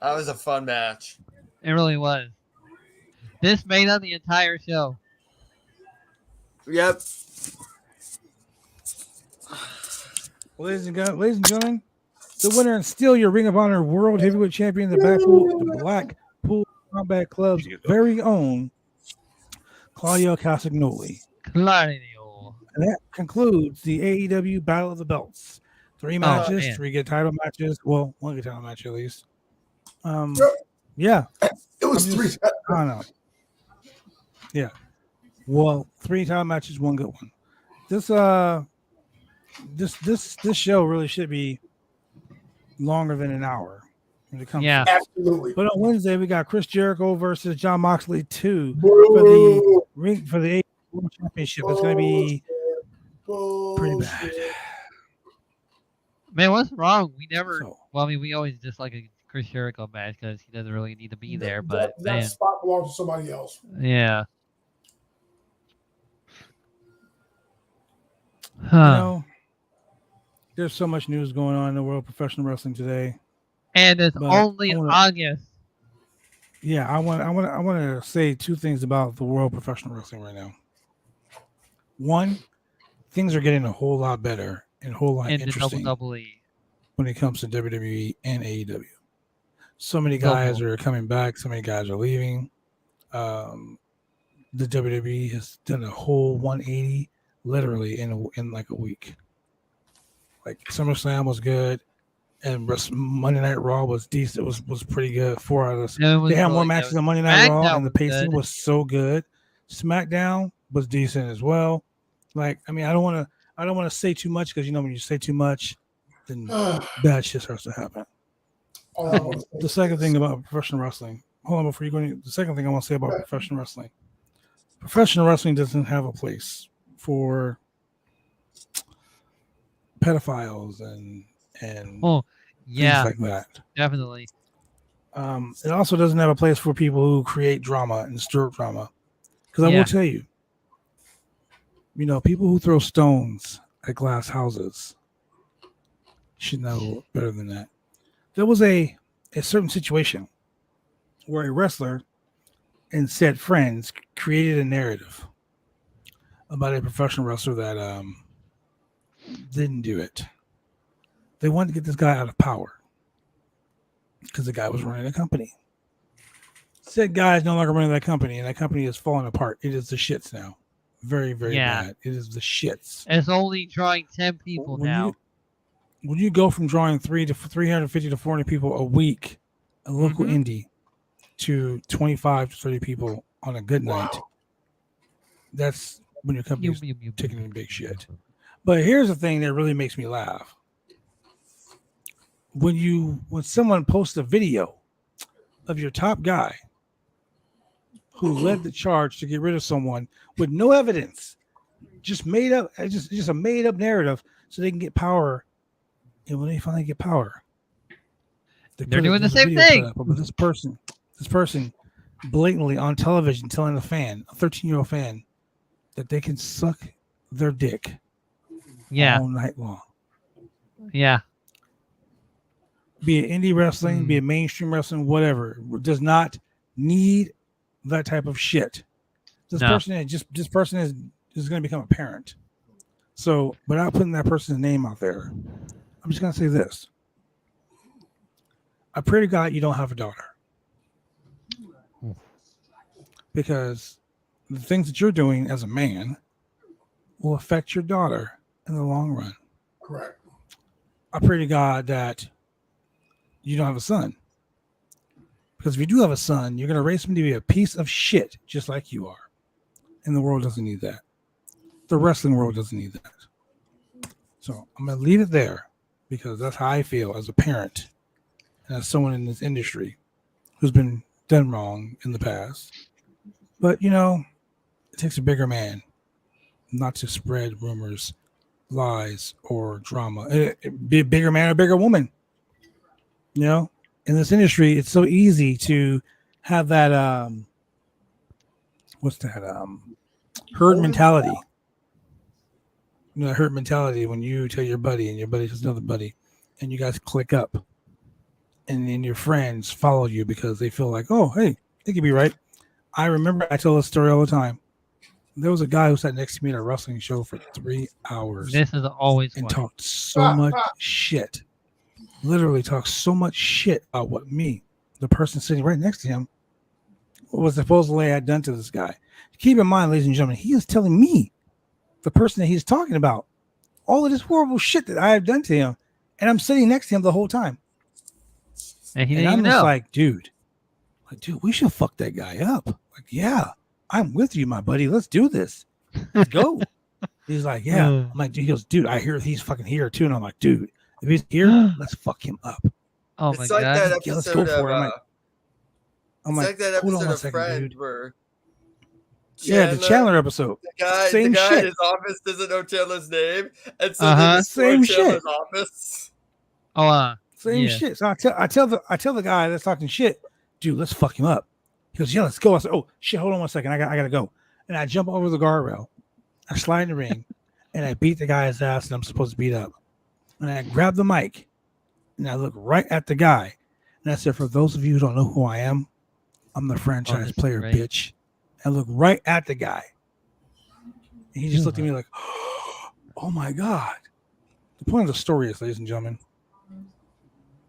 That was a fun match. It really was. This made up the entire show. Yep. Ladies and gentlemen, the winner and still your Ring of Honor World Heavyweight Champion, the Blackpool Combat Club's very own Claudio Castagnoli. Claudio. And that concludes the AEW Battle of the Belts. 3 matches, 3 good title matches. Well, 1 good title match at least. Yeah. It was 3. I don't know. Yeah. Well, 3 title matches, 1 good one. This show really should be longer than an hour. when it comes. Yeah, absolutely. But on Wednesday we got Chris Jericho versus John Moxley 2 for the World Championship. It's going to be pretty bad. man, what's wrong? We never. Well, I mean, we always dislike a Chris Jericho match because he doesn't really need to be there. But that spot belongs to somebody else. Yeah. You know, there's so much news going on in the world of professional wrestling today, and it's only August. Yeah, I want to say two things about the world of professional wrestling right now. One, things are getting a whole lot better and a whole lot interesting when it comes to WWE and AEW. So many guys are coming back. So many guys are leaving. The WWE has done a whole 180, literally in like a week. Like SummerSlam was good, and Monday Night Raw was decent. It was pretty good. 4 out of they had more matches on Monday Night Raw, and the pacing was so good. SmackDown was decent as well. Like, I mean, I don't want to say too much because when you say too much, then bad shit starts to happen. The second thing about professional wrestling. Hold on, before you go in, the second thing I want to say about professional wrestling. Professional wrestling doesn't have a place for pedophiles and things like that. Definitely. It also doesn't have a place for people who create drama and stir drama. Because I will tell you, people who throw stones at glass houses should know better than that. There was a certain situation where a wrestler and said friends created a narrative about a professional wrestler that didn't do it. They wanted to get this guy out of power because the guy was running a company. Said guy is no longer running that company, and that company is falling apart. It is the shits now. Very, very bad. It is the shits. It's only drawing 10 people now. When you go from drawing 350 to 400 people a week, a local indie, to 25 to 30 people on a good night, that's when your company's taking a big shit. But here's the thing that really makes me laugh. When someone posts a video of your top guy who led the charge to get rid of someone with no evidence, just a made up narrative so they can get power. And when they finally get power, they're doing the same thing. But this person blatantly on television telling a 13-year-old fan, that they can suck their dick all night long. Yeah. Be it indie wrestling, be it mainstream wrestling, whatever, does not need that type of shit. This person is going to become a parent. So, without putting that person's name out there, I'm just going to say this. I pray to God you don't have a daughter. Because the things that you're doing as a man will affect your daughter in the long run. Correct. I pray to God that you don't have a son. Because if you do have a son, you're going to raise him to be a piece of shit just like you are. And the world doesn't need that. The wrestling world doesn't need that. So I'm going to leave it there because that's how I feel as a parent and as someone in this industry who's been done wrong in the past. But, it takes a bigger man not to spread rumors, lies, or drama. Be a bigger man or a bigger woman. In this industry, it's so easy to have that, herd mentality. Herd mentality when you tell your buddy and your buddy tells another buddy and you guys click up and then your friends follow you because they feel like, oh, hey, they could be right. I remember I tell this story all the time. There was a guy who sat next to me at a wrestling show for 3 hours. This is always and talked so much shit. Literally talked so much shit about what me, the person sitting right next to him, was supposedly I had done to this guy. Keep in mind, ladies and gentlemen, he is telling me, the person that he's talking about, all of this horrible shit that I have done to him, and I'm sitting next to him the whole time. And I'm just like, dude, we should fuck that guy up. Like, yeah, I'm with you, my buddy. Let's do this. Let's go. He's like, yeah. I'm like, he goes, dude, I hear he's fucking here too. And I'm like, dude, if he's here, let's fuck him up. Oh my It's like god. that Yeah, let's episode go for it. of. I'm It's like, like that hold on episode one of second, Friends dude. where Yeah, the Chandler episode. the Same guy shit. in his office doesn't know Chandler's name, and so Uh-huh. they destroy Same Chandler's shit. office. Oh, Same yeah. shit. So I tell the guy that's talking shit, dude, let's fuck him up. He goes, yeah, let's go. I said, oh shit, hold on one second. I gotta go. And I jump over the guardrail. I slide in the ring, and I beat the guy's ass that I'm supposed to beat up. And I grab the mic, and I look right at the guy, and I said, for those of you who don't know who I am, I'm the franchise this is player, great. bitch. I look right at the guy. And he just looked at me like, oh my God. The point of the story is, ladies and gentlemen,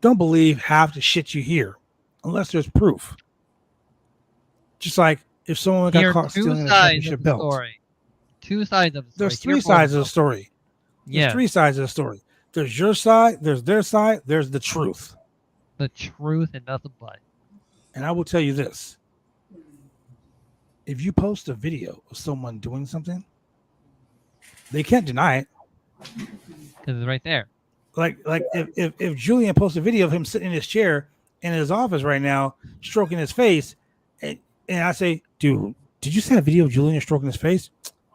don't believe half the shit you hear unless there's proof. Just like if someone got Here are caught two stealing a sides championship of the belt. story. Two sides of the story. There's Hear three both sides of them. the story. There's Yeah. three sides of the story. There's your side, there's their side, there's the truth. The truth and nothing but. And I will tell you this. If you post a video of someone doing something, they can't deny it. Because it's right there. Like if Julian posts a video of him sitting in his chair in his office right now, stroking his face, and I say, dude, did you see that video of Julian stroking his face?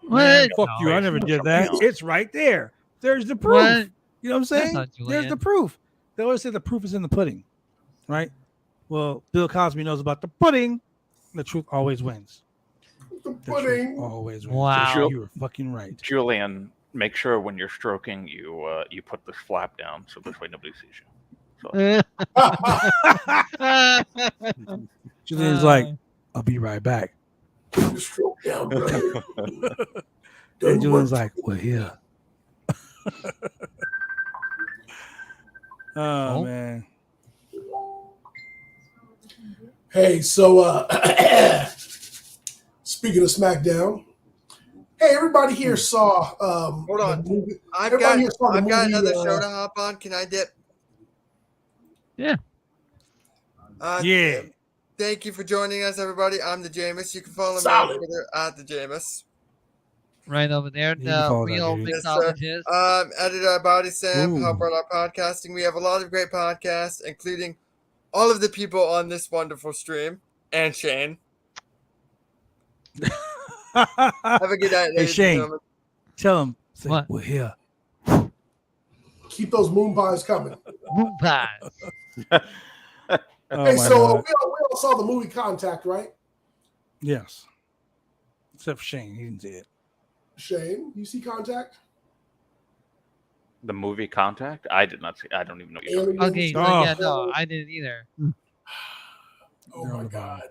Man, fuck you, I never did that. It's right there. There's the proof. What? You know what I'm saying? not There's the Julian. proof. They always say the proof is in the pudding, right? Well, Bill Cosby knows about the pudding. The truth always wins. The The pudding. truth always wins. Wow. You were fucking right. Julian, make sure when you're stroking, you put the flap down so this way nobody sees you. So, Julian's like, I'll be right back. Stroke down, brother. And Julian's like, well, here. Oh, man. Hey, so speaking of SmackDown, hey, everybody here saw. Hold on. the movie- I've everybody got here saw the movie, another show to hop on. Can I dip? Yeah. Yeah. Thank you for joining us, everybody. I'm the Jameis. You can follow Solid. me on Twitter at the Jameis. Right over there. can The follow that, real dude. Yes, sir. mixologist. Editor Body Sam, Ooh. help out our podcasting. We have a lot of great podcasts, including all of the people on this wonderful stream and Shane. Have a good night, Hey, ladies Shane. and gentlemen. Tell him. Say, What? we're here. Keep those moon pies coming. Moon pies. Oh, Hey, my so God. we all saw the movie Contact, right? Yes. Except for Shane. He didn't see it. Shane, you see Contact? the movie Contact? I did not see. I don't even know what you're talking Okay, so Oh. yeah, no, I didn't either. Oh They're on my the bottom. God.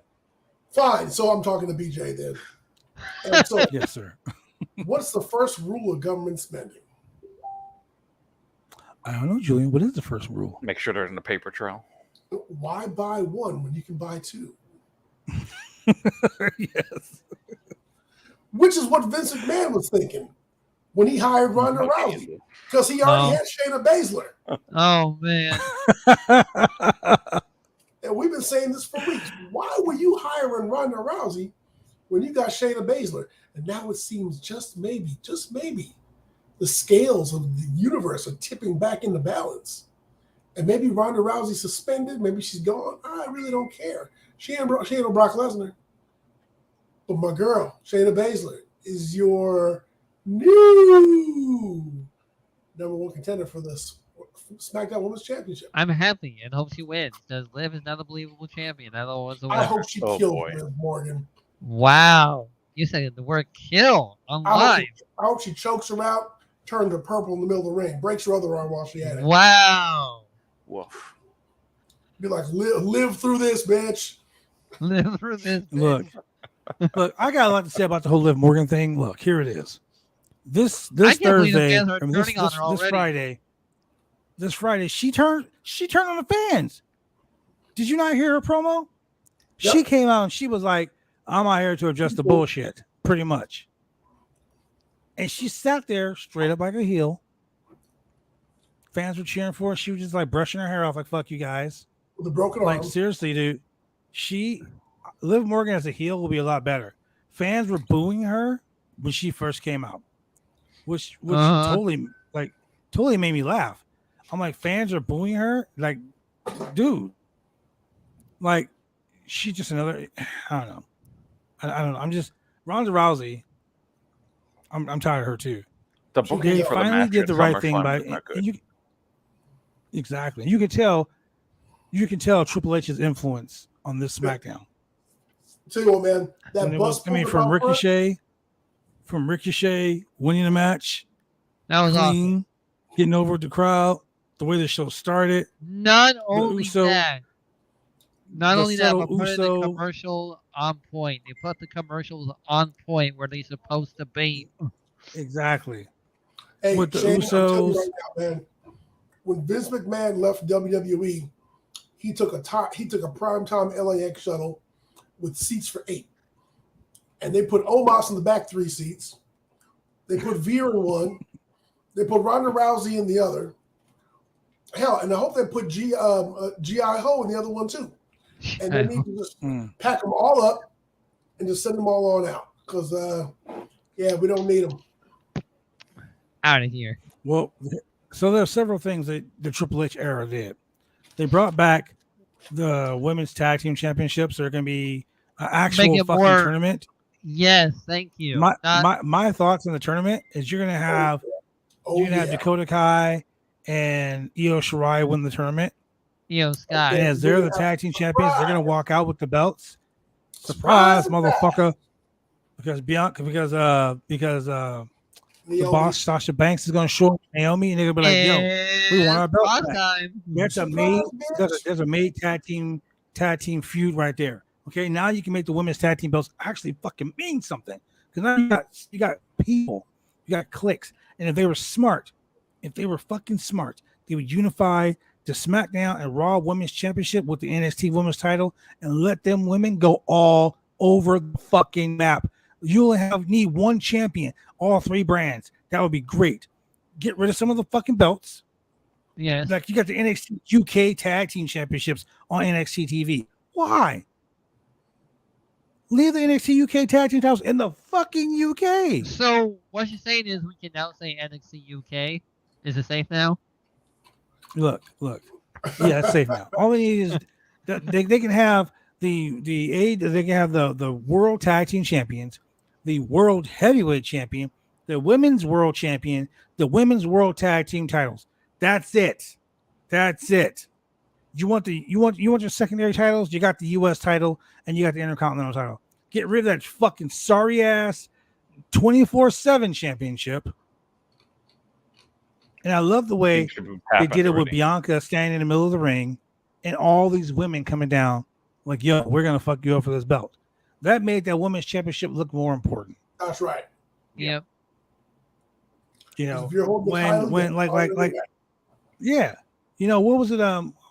Fine. So I'm talking to BJ then. So Yes, sir. what's the first rule of government spending? I don't know, Julian. What is the first rule? Make sure there's a paper trail. Why buy one when you can buy two? Yes. Which is what Vince McMahon was thinking when he hired Ronda Rousey, because he already had Shayna Baszler. Oh man. And we've been saying this for weeks. Why were you hiring Ronda Rousey when you got Shayna Baszler? And now it seems just maybe, the scales of the universe are tipping back into balance. And maybe Ronda Rousey suspended, maybe she's gone. I really don't care. She ain't Brock Lesnar. But my girl, Shayna Baszler, is your new number one contender for the SmackDown Women's Championship. I'm happy and hope she wins because Liv is not a believable champion. That was the I word. hope she Oh, kills boy. Liv Morgan. Wow. You said the word kill on live. I hope she chokes her out, turns her purple in the middle of the ring, breaks her other arm while she had it. Wow. Woof. Be like, live through this, bitch. Live through this. Look, I got a lot to say about the whole Liv Morgan thing. Look, here it is. This I can't believe the Thursday, fans are turning on her already. this Friday, she turned on the fans. Did you not hear her promo? Yep. She came out and she was like, I'm out here to address the bullshit, pretty much. And she sat there straight up like a heel. Fans were cheering for her. She was just like brushing her hair off, like, fuck you guys. With a broken Like, arm. seriously, dude. Liv Morgan as a heel will be a lot better. Fans were booing her when she first came out, which totally made me laugh. I'm like, fans are booing her. Like, dude, like, she's just another. I don't know. I don't know. I'm just Ronda Rousey. I'm tired of her too. The booking They for the finally match did at the right thing SummerSlam by is not good. exactly. You can tell Triple H's influence on this SmackDown. Tell you what, man, that bus. From Ricochet winning the match, That was clean, awesome. getting over with the crowd, the way the show started. Not only that, but putting the Uso. commercial on point. They put the commercials on point where they're supposed to be. Exactly. Hey, With the Shane, Usos. I'm telling you right now, man. When Vince McMahon left WWE, he took a primetime LAX shuttle with seats for 8. And they put Omos in the back 3 seats. They put Veer in one. They put Ronda Rousey in the other. Hell, and I hope they put G.I. Ho in the other one too. And they need to just pack them all up and just send them all on out. Because, we don't need them. Out of here. Well, so there are several things that the Triple H era did. They brought back the women's tag team championships. They're going to be an actual fucking tournament. Yes, thank you. My thoughts on the tournament is you're going to have Dakota Kai and Io Shirai win the tournament. Io Sky. And as they're the tag team champions, they're going to walk out with the belts. Surprise, motherfucker! Because the boss Sasha Banks is going to show up Naomi, and they're going to be like, "Yo, we want our belt back." There's a made tag team feud right there. Okay, now you can make the women's tag team belts actually fucking mean something. Because now you got people, you got cliques, and if they were fucking smart, they would unify the SmackDown and Raw Women's Championship with the NXT Women's title and let them women go all over the fucking map. You only need one champion, all 3 brands. That would be great. Get rid of some of the fucking belts. Yes. Like you got the NXT UK Tag Team Championships on NXT TV. Why? Leave the NXT UK Tag Team titles in the fucking UK. So what you're saying is we can now say NXT UK. Is it safe now? Look. Yeah, it's safe now. All they need is they can have the World Tag Team Champions, the World Heavyweight Champion, the Women's World Champion, the Women's World Tag Team titles. That's it. You want your secondary titles? You got the US title and you got the Intercontinental title. Get rid of that fucking sorry ass 24/7 championship. And I love the way they did it with Bianca standing in the middle of the ring and all these women coming down like, yo, we're going to fuck you up for this belt. That made that women's championship look more important. That's right. Yep. You know, when yeah. You know, what was it?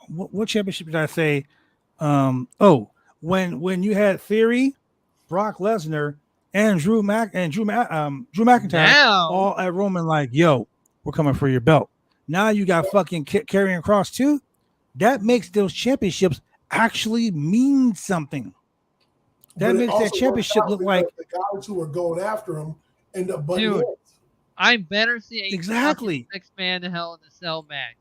What championship did I say? When you had Theory, Brock Lesnar, and Drew McIntyre all at Roman like, yo, we're coming for your belt. Now you got fucking Karrion Kross too. That makes those championships actually mean something. That makes that championship look like the guys who are going after him end up butting heads. I better see a 6-man Hell in a Cell match.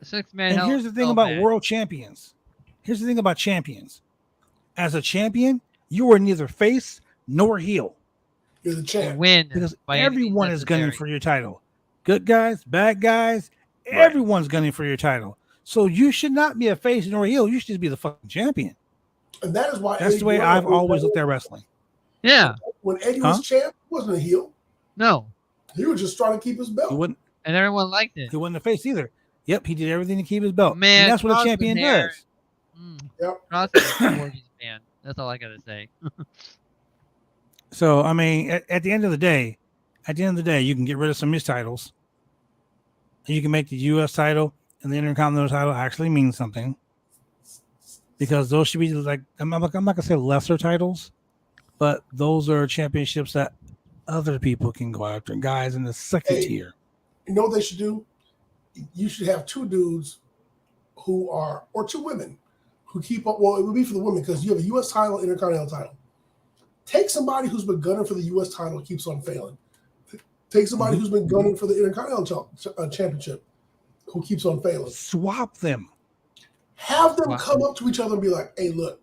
The 6-man and Hell. Here's the thing about world champions. Here's the thing about champions. As a champion, you are neither face nor heel. You're the champ. Win because everyone is gunning for your title. Good guys, bad guys, everyone's gunning for your title. So you should not be a face nor a heel. You should just be the fucking champion. And that is why that's the way I've always looked at wrestling. Yeah. When Eddie was champ, he wasn't a heel. No. He was just trying to keep his belt. And everyone liked it. He wasn't a face either. Yep, he did everything to keep his belt. Man, and that's what a champion does. Yep. Kross is a gorgeous man. That's all I gotta say. So I mean, at the end of the day, you can get rid of some of his titles. You can make the U.S. title and the Intercontinental title actually mean something, because those should be like I'm not gonna say lesser titles, but those are championships that other people can go after. Guys in the second tier. You know what they should do? You should have 2 dudes or 2 women who keep up. Well, it would be for the women because you have a U.S. title, Intercontinental title. Take somebody who's been gunning for the U.S. title and keeps on failing. Take somebody who's been gunning for the Intercontinental Championship who keeps on failing. Swap them. Have them come up to each other and be like, "Hey, look,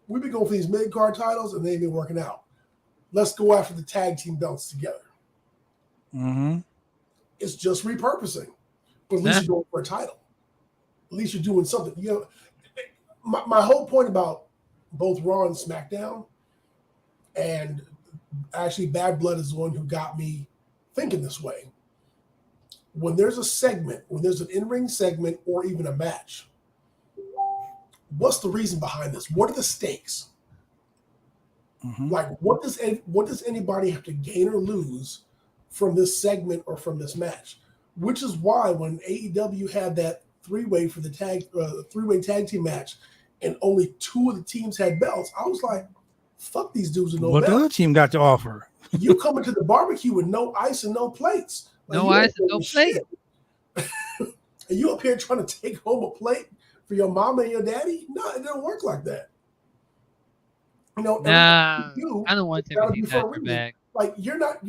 we've been going for these mid-card titles and they ain't been working out. Let's go after the tag team belts together." Mm-hmm. It's just repurposing, but at least you're going for a title. At least you're doing something. You know, my whole point about both Raw and SmackDown, and actually Bad Blood is the one who got me thinking this way. When there's a segment, when there's an in-ring segment or even a match, what's the reason behind this? What are the stakes? Mm-hmm. Like, what does anybody have to gain or lose from this segment or from this match? Which is why when AEW had that three-way tag team match, and only 2 of the teams had belts, I was like, "Fuck these dudes with no belts." What the other team got to offer? You come into the barbecue with no ice and no plates. Like, no ice and no plate. And you up here trying to take home a plate for your mama and your daddy? No, it doesn't work like that. You know, I don't want to be back. Like, you're not.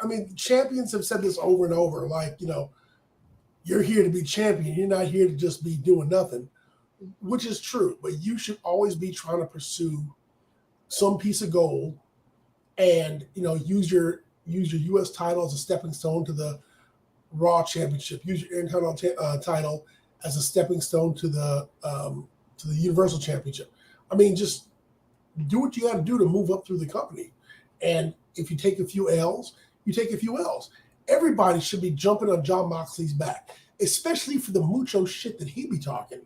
I mean, champions have said this over and over. Like, you know, you're here to be champion. You're not here to just be doing nothing, which is true. But you should always be trying to pursue some piece of gold, and, you know, use your U.S. title as a stepping stone to the Raw Championship. Use your Intercontinental title as a stepping stone to the Universal Championship. I mean, just do what you got to do to move up through the company. And if you take a few L's, you take a few L's. Everybody should be jumping on Jon Moxley's back, especially for the mucho shit that he be talking.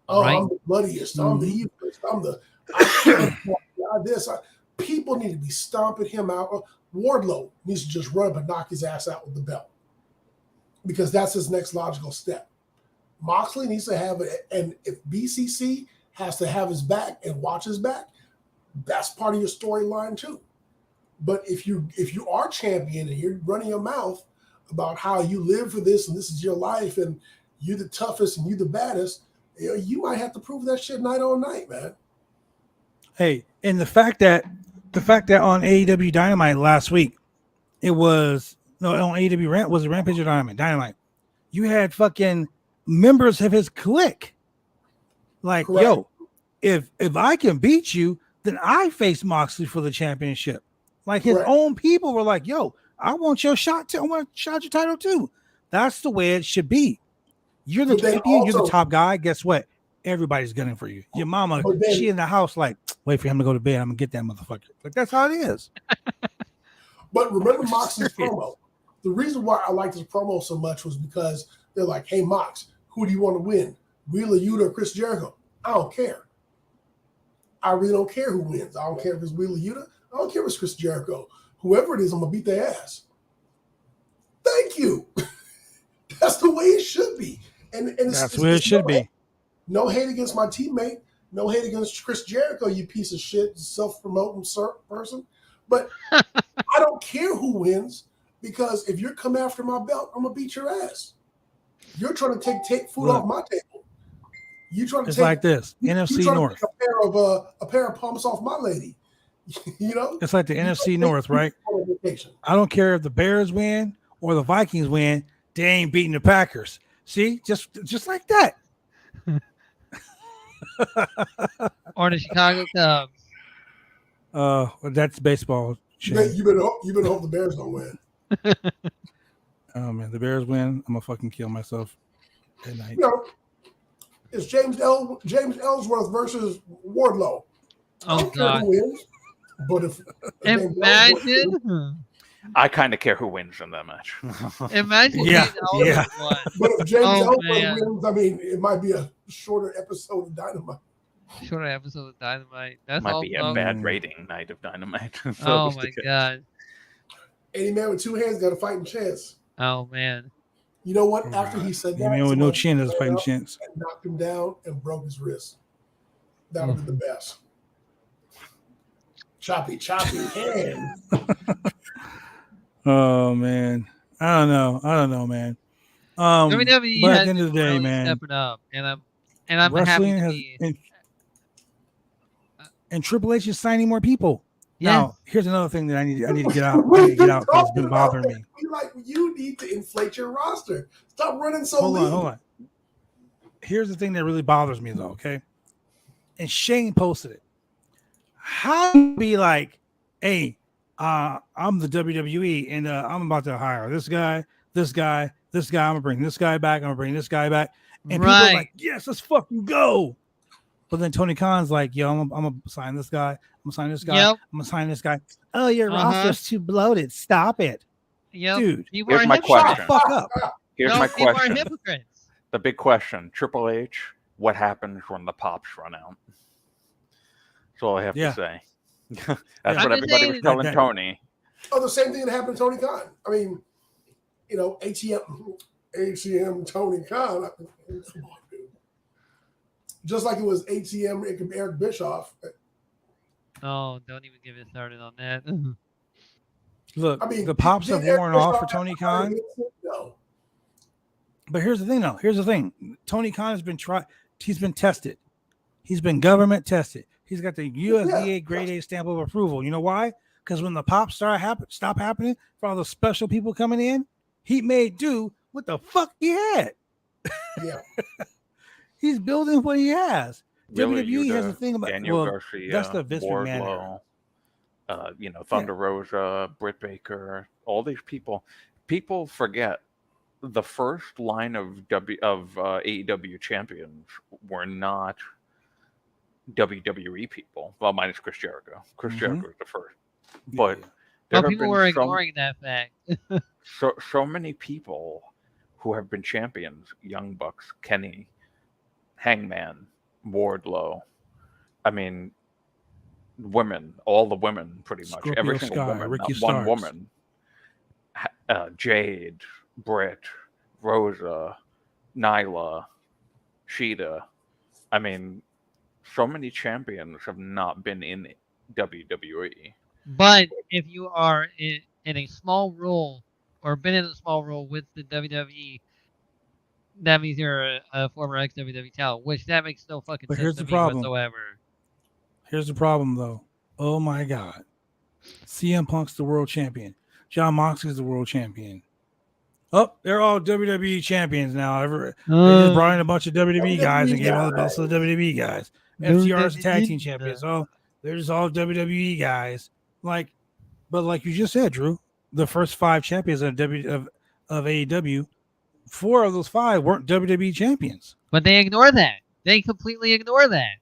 Oh, right. I'm the bloodiest. I'm the evilest. I'm the this. People need to be stomping him out. Wardlow needs to just run up and knock his ass out with the belt, because that's his next logical step. Moxley needs to have it, and if BCC has to have his back and watch his back, that's part of your storyline too. But if you are champion and you're running your mouth about how you live for this and this is your life and you're the toughest and you're the baddest, you might have to prove that shit night on night, man. Hey, and the fact that on AEW Dynamite last week, on AEW was it Rampage or Dynamite? You had fucking members of his clique. Like, correct. Yo, if I can beat you, then I face Moxley for the championship. Like, his own people were like, "Yo, I want your shot too. I want to shot your title too." That's the way it should be. You're the champion. You're the top guy. Guess what? Everybody's gunning for you. Your mama, she in the house, like, wait for him to go to bed. I'm gonna get that motherfucker. Like, that's how it is. But remember Moxley's promo. The reason why I liked his promo so much was because they're like, "Hey, Mox, who do you want to win? Wheeler Yuta or Chris Jericho?" I don't care. I really don't care who wins. I don't care if it's Wheeler Yuta. I don't care if it's Chris Jericho. Whoever it is, I'm going to beat their ass. Thank you. That's the way it should be. And that's where it should be. No hate against my teammate. No hate against Chris Jericho, you piece of shit, self-promoting person. But I don't care who wins, because if you're coming after my belt, I'm going to beat your ass. You're trying to take food off my table. You trying to it's like this. NFC North. To a pair of pumps off my lady. You know, it's like the NFC North, right? I don't care if the Bears win or the Vikings win; they ain't beating the Packers. See, just like that. Or the Chicago Cubs. Well, that's baseball. You better hope the Bears don't win. Oh man, the Bears win, I'm gonna fucking kill myself at night. You know, it's James Ellsworth versus Wardlow. Oh God. But if imagine, I kind of care who wins in that match. Imagine, yeah. But if James Ellsworth wins, I mean, it might be a shorter episode of Dynamite. That's might be a bad rating night of Dynamite. Oh my God! Any man with two hands got a fighting chance. Oh man! You know what? After he said that, man with no chin has a fighting chance. And knocked him down and broke his wrist. That would be the best. Choppy hand. Oh man, I don't know, man. WWE but has at the end of the day, really man, stepping up, and I'm wrestling happy to be. And Triple H is signing more people. Yeah. Now, here's another thing that I need to get out. I need to get out because it's been bothering me. You need to inflate your roster. Stop running so lean. Hold on. here's the thing that really bothers me, though. Okay, and Shane posted it. How do you be like, hey, I'm the WWE, and I'm about to hire this guy. I'm gonna bring this guy back. And people are like, yes, let's fucking go. But then Tony Khan's like, yo, I'm gonna sign this guy. I'm gonna sign this guy. Yep. I'm gonna sign this guy. Oh, your roster's too bloated. Stop it. Yep. Dude. Here's my question. Shut the fuck up. Here's my People are question. hypocrites. The big question. Triple H, what happens when the pops run out? That's all I have to say. That's what everybody was telling Tony. Oh, the same thing that happened to Tony Khan. I mean, you know, ATM Tony Khan. Just like it was ATM Eric Bischoff. Oh, don't even get me started on that. Look, I mean, the pops have worn off for Tony Khan. No. But here's the thing, though. Here's the thing. Tony Khan has been He's been tested. He's been government tested. He's got the USDA grade A stamp of approval. You know why? Because when the pops stop happening for all the special people coming in, he made do what the fuck he had. Yeah. He's building what he has. Really, WWE has a thing about Daniel Garcia, that's the Vince Wardlow, Thunder Rosa, Britt Baker, all these people. People forget the first line of AEW champions were not WWE people. Well, minus Chris Jericho. Chris Jericho was the first. But people were ignoring that fact. so many people who have been champions: Young Bucks, Kenny, Hangman, Wardlow. I mean, women, all the women, pretty much. Scorpio Every single Sky, woman, Ricky not one Starks. woman. Jade, Britt, Rosa, Nyla, Sheeta. I mean, so many champions have not been in WWE. But if you are in a small role or been in a small role with the WWE, that means you're a former ex-WWE talent, which that makes no fucking But sense here's to the me problem. whatsoever. Here's the problem, though. Oh my God, CM Punk's the world champion. Jon Moxley's the world champion. Oh, they're all WWE champions now. They just brought in a bunch of WWE guys and gave all the belts to the WWE guys. FTR's the tag team champions. Oh, they're just all WWE guys. But like you just said, Drew, the first 5 champions of AEW, 4 of those 5 weren't WWE champions. But they ignore that. They completely ignore that.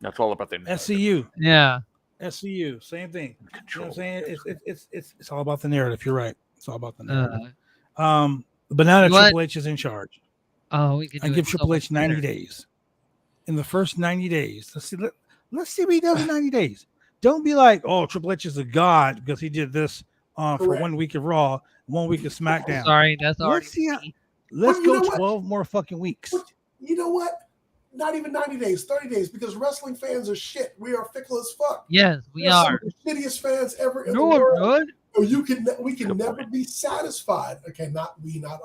That's all about the SCU. Yeah. SCU, same thing. You know what I'm saying? It's all about the narrative. You're right. It's all about the narrative. But now that Triple H is in charge, we can I give Triple H 90 days. In the first 90 days, let's see what he does in 90 days. Don't be like, oh, Triple H is a god because he did this for 1 week of Raw, 1 week of SmackDown. Sorry, that's already. Let's go 12 more fucking weeks. You know what? Not even 90 days, 30 days, because wrestling fans are shit. We are fickle as fuck. Yes, we are. Some of the shittiest fans ever in the world. We can never be satisfied. Okay, not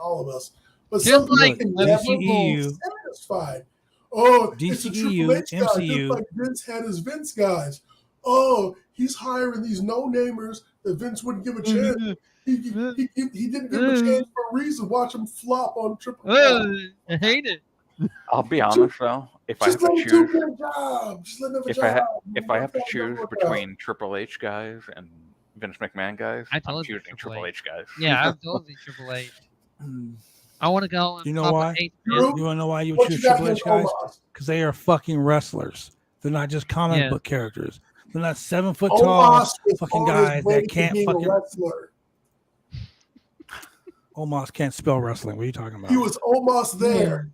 all of us, but some people can never be satisfied. Oh, it's a Triple H guy, just like Vince had his Vince guys. Oh, he's hiring these no-namers that Vince wouldn't give a chance. He didn't give him a chance for a reason. Watch him flop on Triple H. I hate it. I'll be honest though, if I have to choose between Triple H guys and Vince McMahon guys, I'm choosing Triple H guys. Yeah, I'm totally Triple H. I want to go. You know why? You want to know why you choose Triple H guys? Because they are fucking wrestlers. They're not just comic book characters. They're not 7 foot tall fucking guys that can't fucking. Omos can't spell wrestling. What are you talking about? He was almost there.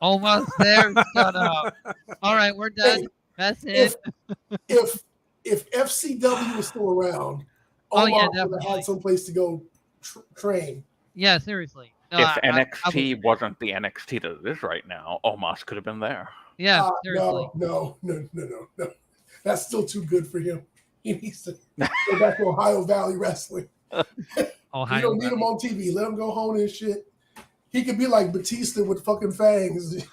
Almost there. Shut up. All right, we're done. Hey, that's it. If FCW was still around, Omos would have had some place to go train. Yeah, seriously. No, if NXT wasn't the NXT that it is right now, Omos could have been there. Yeah, seriously. No. That's still too good for him. He needs to go back to Ohio Valley Wrestling. You don't need him on TV. Let him go home and shit. He could be like Batista with fucking fangs.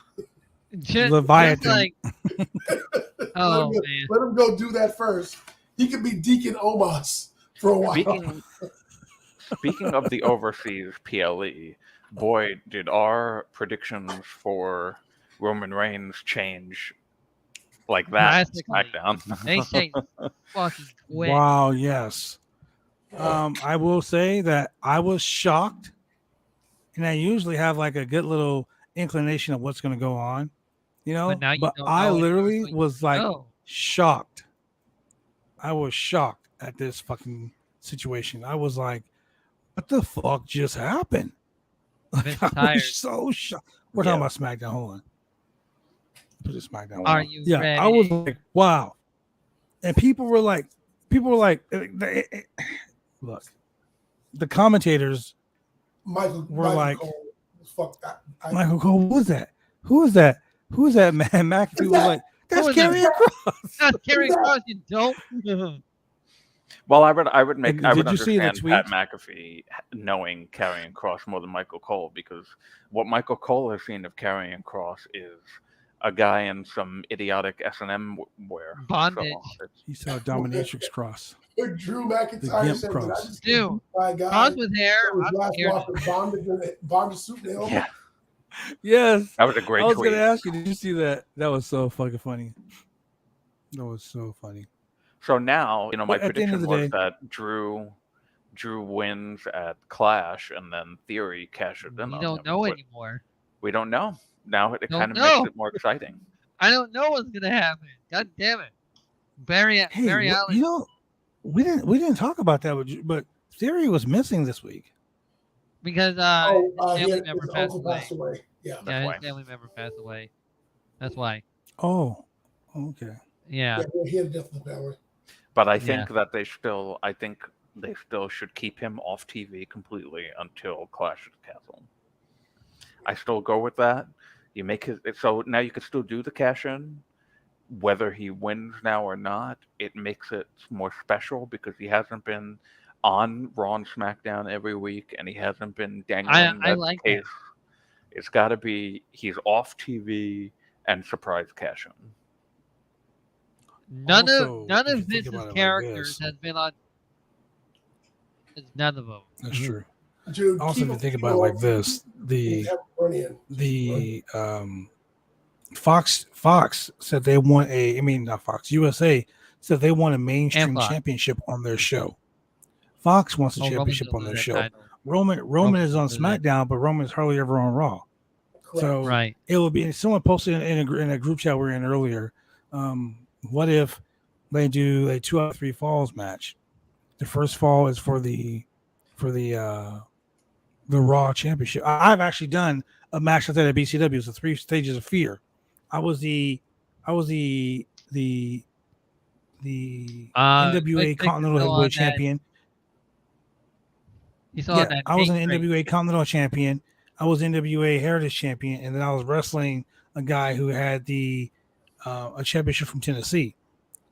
Leviathan. Let him go do that first. He could be Deacon Omos for a while. Speaking of the overseas PLE, boy, did our predictions for Roman Reigns change like that on SmackDown. They changed fucking quick. Wow, yes. I will say that I was shocked, and I usually have like a good little inclination of what's going to go on, you know. But now you don't I know literally anything, was like know. shocked. I was shocked at this fucking situation. I was like, "What the fuck just happened?" Like, I was so shocked. We're talking about SmackDown. Hold on. Put this SmackDown. Are you ready? I was like, "Wow," and people were like, look, the commentators were like, Cole, fuck that. Michael Cole, who was that? Who is that? Who is that, man? McAfee was like, that's Karrion Kross. That's Karrion Kross, you dope. Well, I would understand tweet? Pat McAfee knowing Karrion Kross more than Michael Cole, because what Michael Cole has seen of Karrion Kross is a guy in some idiotic S&M wear. Bondage. So he saw Dominatrix Cross. Drew McIntyre said, Cross. Dude, Cross with hair. Bondage suit. Yeah. Yes. That was a great tweet. I was going to ask you, did you see that? That was so fucking funny. That was so funny. So now, my prediction was that Drew wins at Clash, and then Theory cashes in. We don't know anymore. We don't know. Now it kind of makes it more exciting. I don't know what's gonna happen. God damn it, Barry Allen. We didn't talk about that, but Theory was missing this week because his family member passed away. Yeah, his family member passed away. That's why. Oh, okay. Yeah. He had a death in the family. But I think that they still should keep him off TV completely until Clash of the Castle. I still go with that. You make so now you can still do the cash in, whether he wins now or not. It makes it more special because he hasn't been on Raw and SmackDown every week, and he hasn't been dangling I like case. That. It's got to be he's off TV and surprise cash in. None of Vince's characters has been on. None of them. That's true. Dude, also, if you think about it like this, the Fox said they want not Fox, USA said they want a mainstream championship on their show. Fox wants a championship on their show. Roman is on SmackDown, but Roman is hardly ever on Raw. Correct. So it will be. Someone posted in a group chat we were in earlier. What if they do a 2 out of 3 falls match? The first fall is for the Raw Championship. I've actually done a match like that at BCW. It was the 3 stages of fear. I was the NWA Continental Heavyweight Champion. I was an NWA Continental Champion. I was NWA Heritage Champion, and then I was wrestling a guy who had a championship from Tennessee,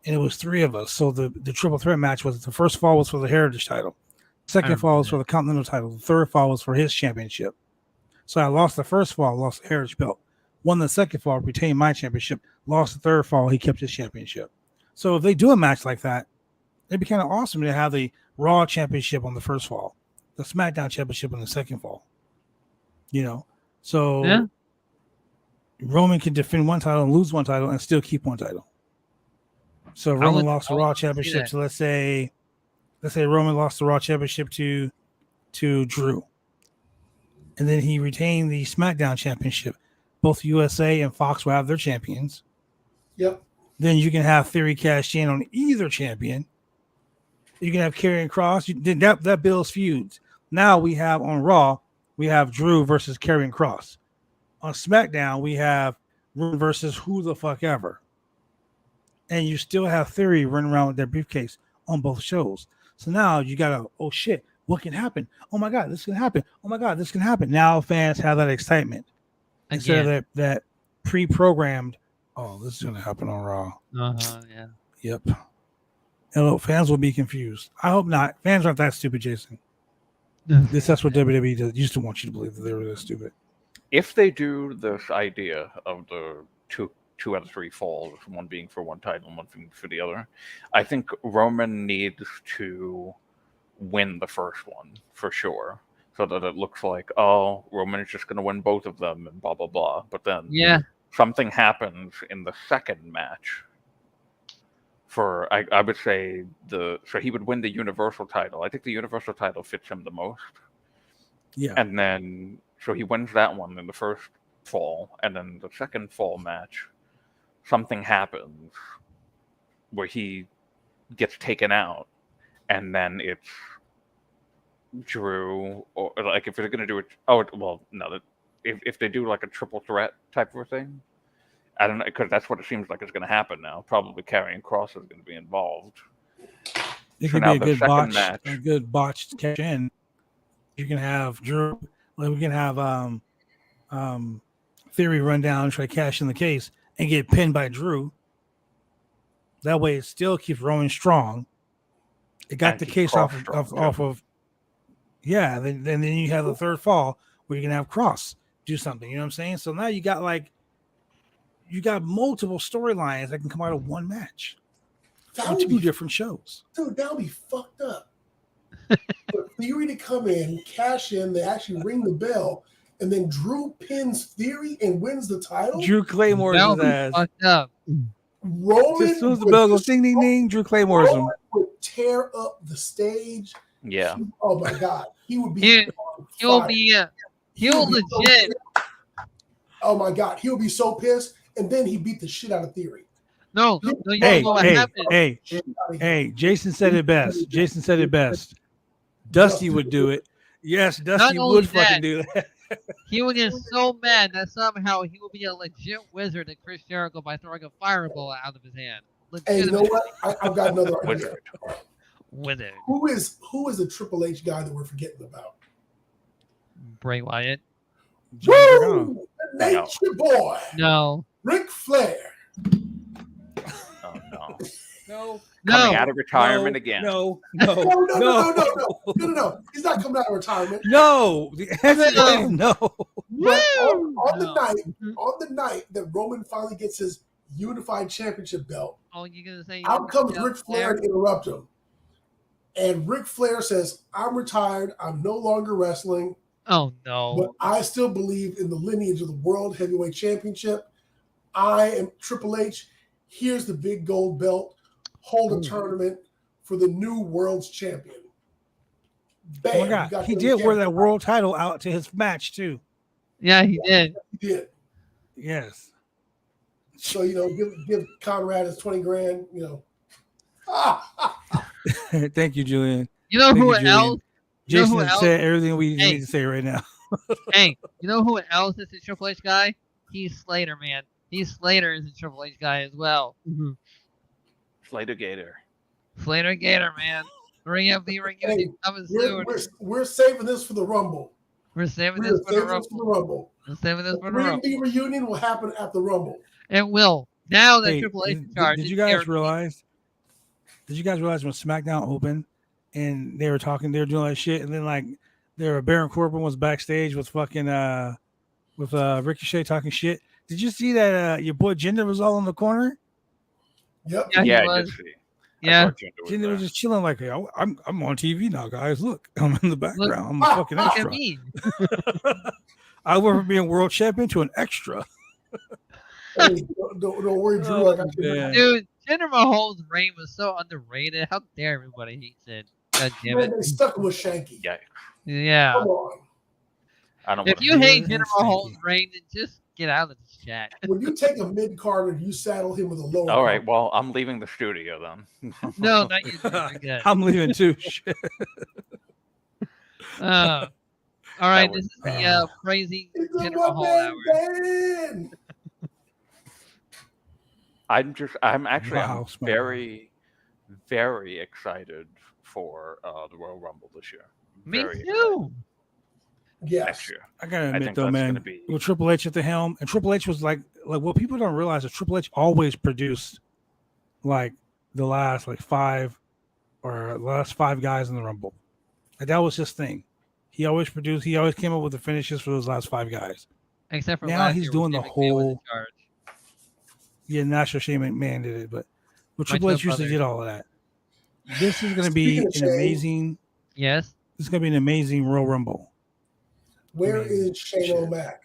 and it was 3 of us. So the triple threat match was the first fall was for the Heritage title. Second fall was for the Continental title. The third fall was for his championship. So I lost the first fall, lost the Heritage belt. Won the second fall, retained my championship. Lost the third fall, he kept his championship. So if they do a match like that, it'd be kind of awesome to have the Raw Championship on the first fall, the SmackDown Championship on the second fall. So Roman can defend one title and lose one title and still keep one title. So Roman lost the Raw Championship to let's say Roman lost the Raw Championship to Drew, and then he retained the SmackDown Championship. Both USA and Fox will have their champions. Yep. Then you can have Theory cash in on either champion. You can have Karrion Kross. That builds feuds. Now we have on Raw, we have Drew versus Karrion Kross. On SmackDown, we have Roman versus who the fuck ever. And you still have Theory running around with their briefcase on both shows. So now you got to, oh shit, what can happen? Oh my God, this can happen. Oh my God, this can happen. Now fans have that excitement. Instead of that pre-programmed, oh, this is going to happen on Raw. Yeah. Yep. And fans will be confused. I hope not. Fans aren't that stupid, Jason. That's what WWE does. Used to want you to believe that they were that stupid. If they do this idea of the two out of 3 falls, one being for one title and one being for the other, I think Roman needs to win the first one for sure. so that it looks like, oh, Roman is just going to win both of them and blah, blah, blah. But then something happens in the second match for, I would say, so he would win the Universal title. I think the Universal title fits him the most. Yeah. And then, so he wins that one in the first fall, and then the second fall match, something happens where he gets taken out, and then it's Drew, or like if they're gonna do it. Oh well, no. If they do like a triple threat type of a thing, I don't know, because that's what it seems like is going to happen now. Probably Karrion Kross is going to be involved. It could be a good botched catch in. You can have Drew. Like we can have Theory run down and try to cash in the case and get pinned by Drew. That way, it still keeps Roman strong. It got the case off of. Yeah, then you have the third fall where you can have Kross do something. You know what I'm saying? So now you got multiple storylines that can come out of one match on two different shows. Dude, that would be fucked up. For Theory to come in, cash in, they actually ring the bell, and then Drew pins Theory and wins the title. Drew Claymore's his ass. Fucked up. Roman, as soon as the bell goes ding ding ding, Drew Claymore's him. Would tear up the stage. Yeah. Oh my God, he would be. He'll legit. Oh my God, he'll be so pissed, and then he beat the shit out of Theory. No, you don't know what happened. Hey, Jason said it best. Dusty would do it. Yes, Dusty would fucking do that. He would get so mad that somehow he will be a legit wizard to Chris Jericho by throwing a fireball out of his hand. Hey, you know what? I've got another idea. Wizard. Who is the Triple H guy that we're forgetting about? Bray Wyatt. Woo! The Nature Boy. No. Ric Flair. Oh no. No. Coming out of retirement again. No. He's not coming out of retirement. No. The answer is no. But on the night that Roman finally gets his unified championship belt, you're gonna say out comes Ric Flair and interrupt him. And Ric Flair says, "I'm retired. I'm no longer wrestling. Oh no! But I still believe in the lineage of the World Heavyweight Championship. I am Triple H. Here's the big gold belt. Hold a tournament for the new world's champion." Bam, oh my God. He did wear that world title out to his match too. Yeah, he did. He did. Yes. So give Conrad his 20 grand. Thank you, Julian. You know who else? Jason said everything we need to say right now. Hey, you know who else is a Triple H guy? Heath Slater, man. Heath Slater is a Triple H guy as well. Mm-hmm. Slater Gator, man. Reunion coming soon. We're saving this for the Rumble. We're saving this for the Rumble. The reunion will happen at the Rumble. It will. Now that Triple H is charged. Did you guys realize when SmackDown opened and they were talking, they were doing that shit, and then Baron Corbin was backstage with fucking with Ricochet talking shit. Did you see that your boy Jinder was all in the corner? Yep. Yeah, I did see. Yeah. Jinder was just chilling like, hey, I'm on TV now, guys. Look, I'm in the background. I'm a fucking extra. Look at me. I went from being world champion to an extra. Hey, don't worry, Drew. Dude, Jinder Mahal's reign was so underrated. How dare everybody hates it? God damn it. They stuck with Shanky. Yeah. Come on. If you hate Jinder Mahal's reign, then just get out of this chat. When you take a mid-carder, you saddle him with a lower. All right, well, I'm leaving the studio then. No, not you. I'm leaving too. All right, this is the crazy Jinder Mahal hour. I'm actually very, very excited for the Royal Rumble this year. Me too. Yes. I gotta admit though, man, with Triple H at the helm, and Triple H was like what people don't realize is Triple H always produced the last 5 guys in the Rumble. That was his thing. He always came up with the finishes for those last 5 guys. Except for now he's doing the whole. Yeah, not sure Shane McMahon did it, but Triple H usually did all of that. This is going to be an amazing. Yes. This is going to be an amazing Royal Rumble. Where is Shane O'Mac?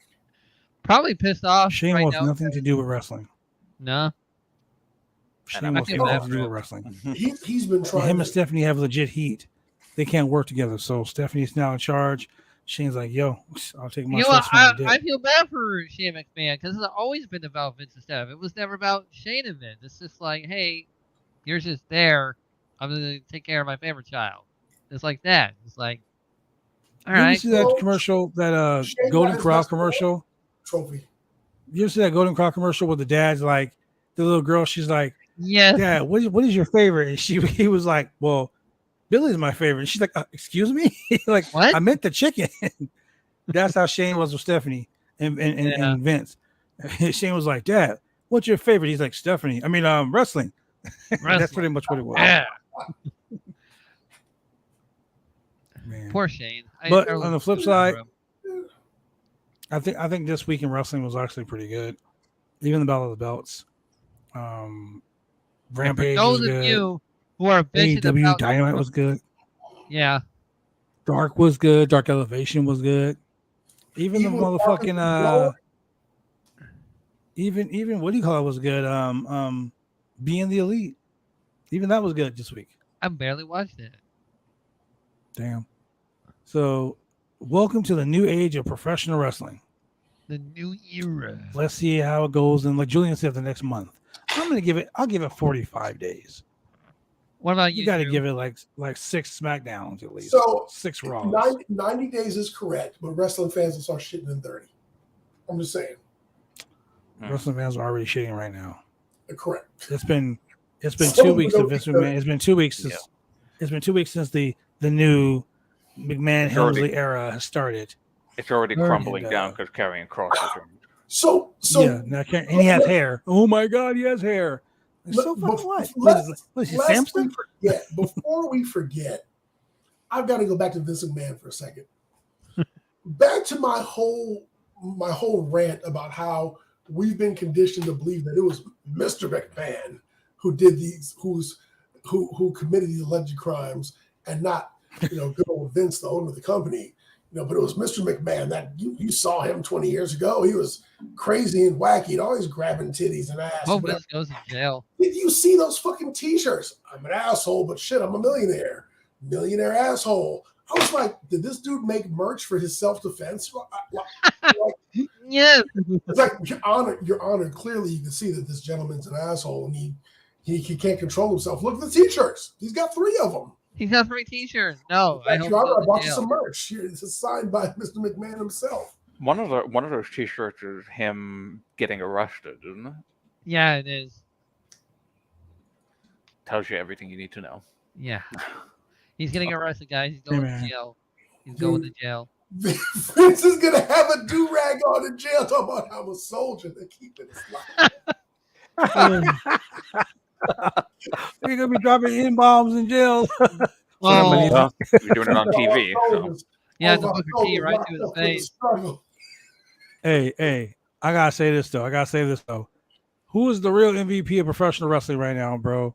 Probably pissed off. Shane right wants now. nothing to do with wrestling. No. Shane wants nothing to do with wrestling. He's been trying. Him and Stephanie have legit heat. They can't work together. So Stephanie's now in charge. Shane's like, yo, I'll take my stress from the I feel bad for Shane McMahon because it's always been about Vince and Steph. It was never about Shane and Vince. It's just like, hey, you're just there. I'm going to take care of my favorite child. It's like that. It's like, all right. You see that commercial, that Golden Corral commercial? Trophy. You see that Golden Corral commercial where the dad's like, the little girl, she's like, yes. Dad, what is your favorite? And he was like, well, Billy's my favorite. And she's like, excuse me? Like, what? I meant the chicken. That's how Shane was with Stephanie and Vince. Shane was like, Dad, what's your favorite? He's like, Stephanie. I mean, wrestling. That's pretty much what it was. Yeah. Man. Poor Shane. But on the flip side, I think this week in wrestling was actually pretty good. Even the Battle of the Belts. Rampage was good. Those of you who are AEW Dynamite was good. Yeah. Dark was good. Dark Elevation was good. Even the motherfucking even what do you call it was good? Being the Elite. Even that was good this week. I barely watched it. Damn. So welcome to the new age of professional wrestling. The new era. Let's see how it goes. And like Julian said, the next month. I'll give it 45 days. What about you? You got to give it like 6 SmackDowns at least. So 6 Raws. 90 days is correct, but wrestling fans will start shitting in 30. I'm just saying. Wrestling fans are already shitting right now. Correct. It's been 2 weeks of Vince McMahon. It's been 2 weeks since it's been 2 weeks since the new McMahon Helmsley era has started. It's already crumbling down because Karrion Kross is in. So yeah, and he has hair. Oh my God, he has hair. So fucking what? What is he, Samson? Before we forget, I've got to go back to Vince McMahon for a second. Back to my whole rant about how we've been conditioned to believe that it was Mr. McMahon who did these, who committed these alleged crimes, and not good old Vince, the owner of the company. But it was Mr. McMahon that you saw him 20 years ago. He was crazy and wacky, always grabbing titties and ass. Oh, Vince goes to jail. Did you see those fucking t-shirts? I'm an asshole, but shit, I'm a millionaire. Millionaire asshole. I was like, did this dude make merch for his self-defense? Yes. It's like, Your Honor, clearly you can see that this gentleman's an asshole and he can't control himself. Look at the t-shirts. He's got 3 of them. He's got 3 t-shirts. No, I bought you some merch. Here, this is signed by Mr. McMahon himself. One of those t-shirts is him getting arrested, isn't it? Yeah, it is. Tells you everything you need to know. Yeah. He's getting arrested, guys. He's going to jail. He's going to jail. Vince is going to have a do-rag on in jail talking about I'm a soldier. They keep it You're gonna be dropping N-bombs in jail. You're doing it on TV. So. Yeah, the Booker T right through the face. Hey, I gotta say this though. Who is the real MVP of professional wrestling right now, bro?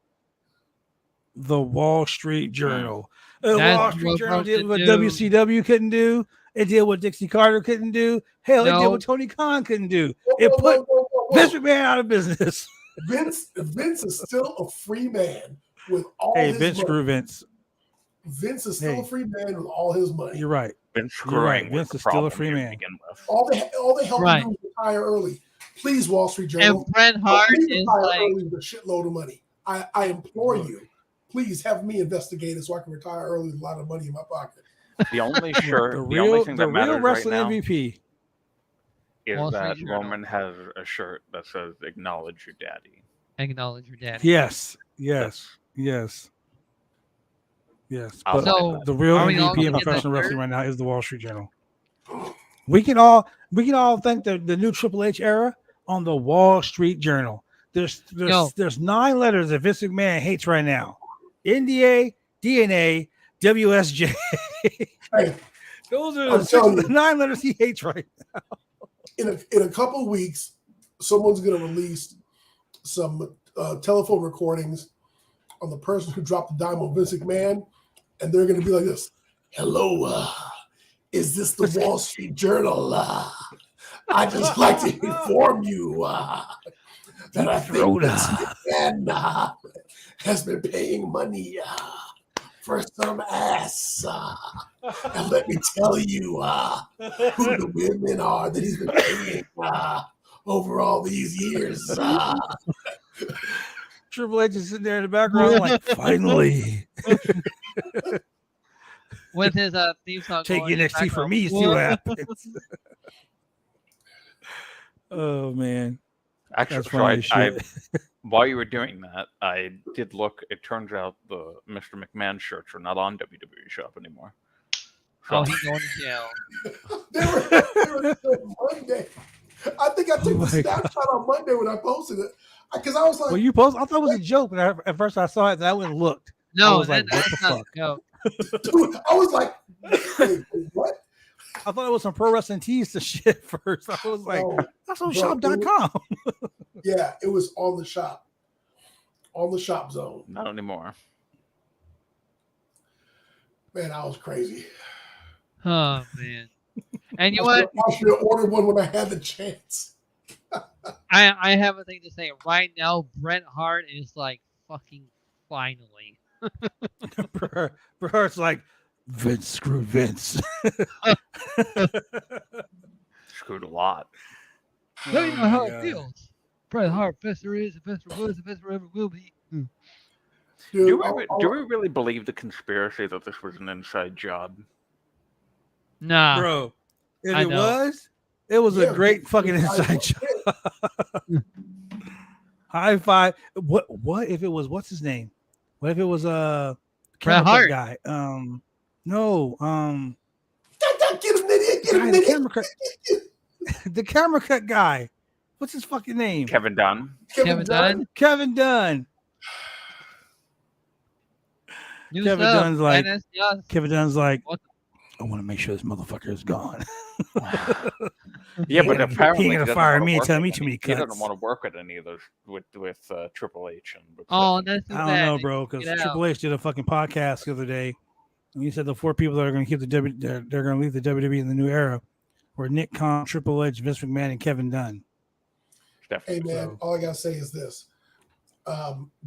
The Wall Street Journal. The Wall Street Journal did what WCW couldn't do. It did what Dixie Carter couldn't do. Hell, it did what Tony Khan couldn't do. It put Vince McMahon out of business. Vince is still a free man with all his Vince money. Screw Vince. Vince is still a free man with all his money. You're right. Vince is still a free man. All they help him do is retire early. Please, Wall Street Journal. And Bret Hart is like with a shitload of money. I implore you, please have me investigated so I can retire early with a lot of money in my pocket. The only thing that matters wrestling right now MVP is that Roman has a shirt that says "Acknowledge your daddy." Acknowledge your daddy. Yes. But the real MVP of professional wrestling right now is the Wall Street Journal. We can all thank the new Triple H era on the Wall Street Journal. There's 9 letters that Vince McMahon hates right now: NDA, DNA, WSJ. Hey, those are the 9 letters he hates right now. In a couple of weeks, someone's going to release some telephone recordings on the person who dropped the dime on Vince McMahon, and they're going to be like this: "Hello, Is this the Wall Street Journal? I'd just like to inform you that I think that McMahon has been paying money for some ass. And let me tell you who the women are that he's been paying over all these years. Triple H is sitting there in the background like, finally. With his theme song. Take NXT for me, see what happens. Oh, man. Actually, I while you were doing that, I did look. It turns out the Mr. McMahon shirts are not on WWE Shop anymore. So. Oh, he's going to jail. they were Monday. I think I took the snapshot on Monday when I posted it. Because I was like, well, you posted. I thought it was a joke, but at first I saw it and I went and looked. No, I was like, what the fuck? No. Dude, I was like, wait, what? I thought it was some pro wrestling tees to shit first. I was like, that's on shop.com. Yeah, it was on the shop. On the shop zone. Not anymore. Man, I was crazy. Oh, man. And you know what? I should have ordered one when I had the chance. I have a thing to say. Right now, Bret Hart is like, fucking finally. Bret Hart's like, Vince screwed Vince. Screwed a lot. Let me know how it feels. Bret Hart, best there is, the best there was, the best there ever will be. Dude, do we really believe the conspiracy that this was an inside job? Nah. Bro, if it was a great fucking inside job. High five. What if it was, what's his name? What if it was a Bret Hart guy? No. Get him, idiot. The camera cut guy. What's his fucking name? Kevin Dunn. Kevin Dunn. Kevin Dunn. Kevin Dunn's like, what? I want to make sure this motherfucker is gone. Yeah, but apparently he ain't gonna fire me and tell me too many cuts. He doesn't want to work with any of those with Triple H and. That's too bad. I don't know, bro, because Triple H did a fucking podcast the other day, and he said the 4 people that are going to keep they're going to leave the WWE in the new era were Nick Khan, Triple H, Vince McMahon, and Kevin Dunn. Definitely. Hey man, all I gotta say is this: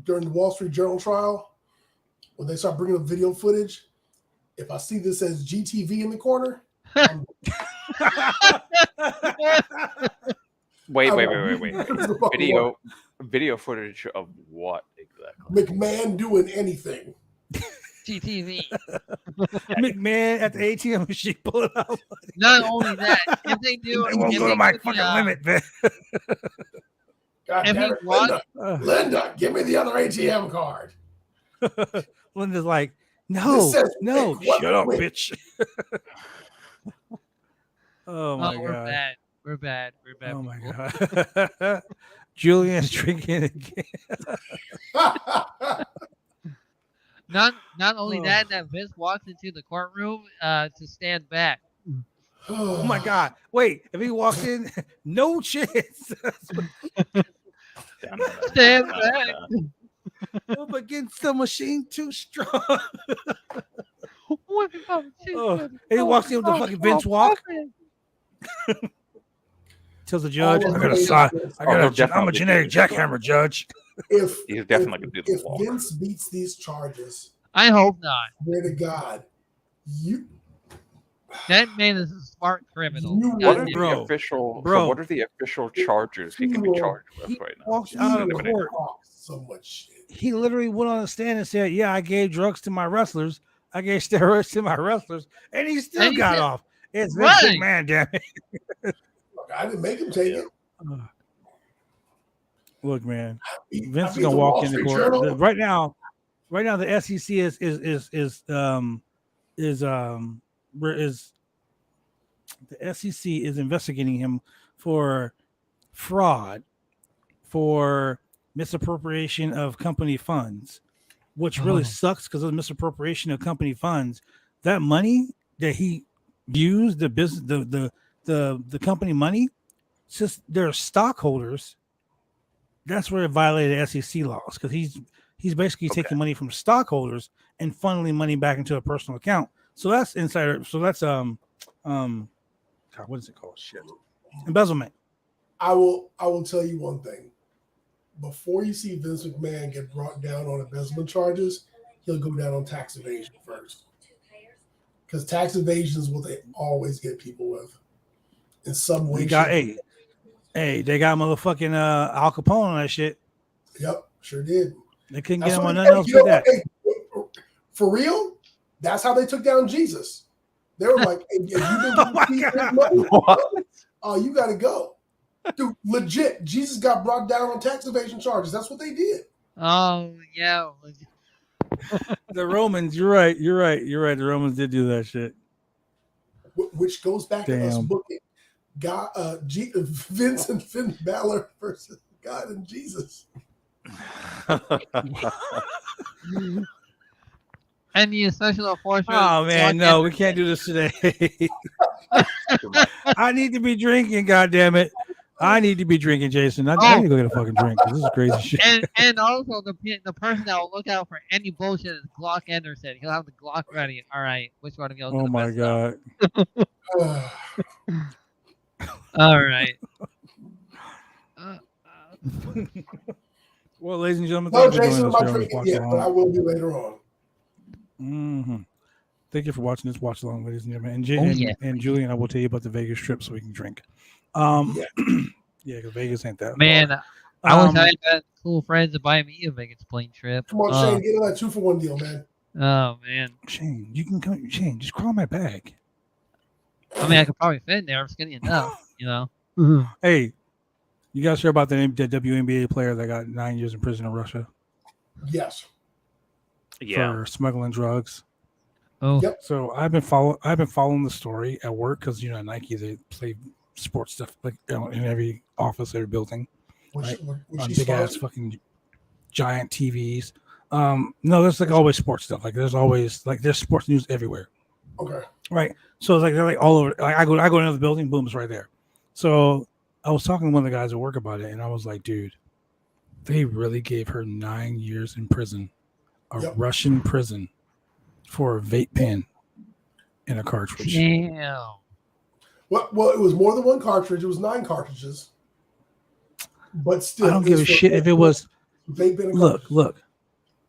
during the Wall Street Journal trial, when they start bringing up video footage, if I see this as GTV in the corner, wait. Video footage of what exactly? McMahon doing anything. GTV. McMahon at the ATM machine pulling out. Not only that, if they do, they won't go to my fucking limit, man. God damn it, Linda, give me the other ATM card. Linda's like, no, shut up, bitch. Oh my god, we're bad. Oh my god, Julian's drinking again. Not only that Vince walks into the courtroom to stand back. Oh my god! Wait, if he walks in, no chance. Stand back. Up against the machine too strong. He walks in with the fucking Vince walk. Tells the judge, I'm a generic jackhammer judge. He's definitely gonna do the walk. If Vince beats these charges, I hope not. Swear to God, that man is a smart criminal. What are the official charges he can be charged with right now? Walks out of court. So much shit. He literally went on the stand and said, "Yeah, I gave drugs to my wrestlers. I gave steroids to my wrestlers," and he still got off. It's Vince McMahon, damn it. I didn't make him take it. Look, man, Vince is gonna walk in the court right now. Right now, the SEC is the SEC is investigating him for fraud, for misappropriation of company funds, which really sucks because of the misappropriation of company funds. That money that he used, the business, the company money, since they're stockholders, that's where it violated SEC laws, because he's basically taking money from stockholders and funneling money back into a personal account. So that's insider. So that's God, what is it called? Shit, embezzlement. I will tell you one thing. Before you see Vince McMahon get brought down on embezzlement charges, he'll go down on tax evasion first. Because tax evasion is what they always get people with. In some way. They got they got motherfucking Al Capone on that shit. Yep, sure did. They couldn't get him on nothing else with that. Hey, for real? That's how they took down Jesus. They were like, hey, you've been money, you got to go. Dude, legit, Jesus got brought down on tax evasion charges. That's what they did. Oh, yeah. The Romans, you're right. The Romans did do that shit. Which goes back to us booking God, Vince and Finn Balor versus God and Jesus. And the special enforcer. Oh man, no, we can't do this today. I need to be drinking. God damn it, I need to be drinking, Jason. I need to go get a fucking drink. This is crazy shit. And also the person that will look out for any bullshit is Glock Anderson. He'll have the Glock ready. All right, which one of y'all? Oh my god. All right. Well, ladies and gentlemen, no, Jason, I'm not drinking yet, but I will be later on. Mm-hmm. Thank you for watching this watch along, ladies and gentlemen. And Julian, I will tell you about the Vegas trip so we can drink. Yeah, because Vegas ain't that. Man, I wish I had cool friends to buy me a Vegas plane trip. Come on, Shane, get that 2-for-1 deal, man. Oh man, Shane, you can come. Shane, just crawl my bag. I mean, I could probably fit in there. I'm skinny enough, you know. Hey, you guys hear about the WNBA player that got 9 years in prison in Russia? Yes. Yeah. For smuggling drugs. Oh. Yep. So I've been following the story at work because at Nike they play sports stuff like in every office, every building, right? On big ass fucking giant TVs. No, there's like always sports stuff. Like there's always there's sports news everywhere. Okay. Right. So it's like they're like all over. Like I go to another building, boom, it's right there. So I was talking to one of the guys at work about it, and I was like, dude, they really gave her 9 years in prison, Russian prison, for a vape pen and a cartridge. Damn. Well, it was more than one cartridge. It was 9 cartridges. But still, I don't give a shit if it was. Vape pen and look.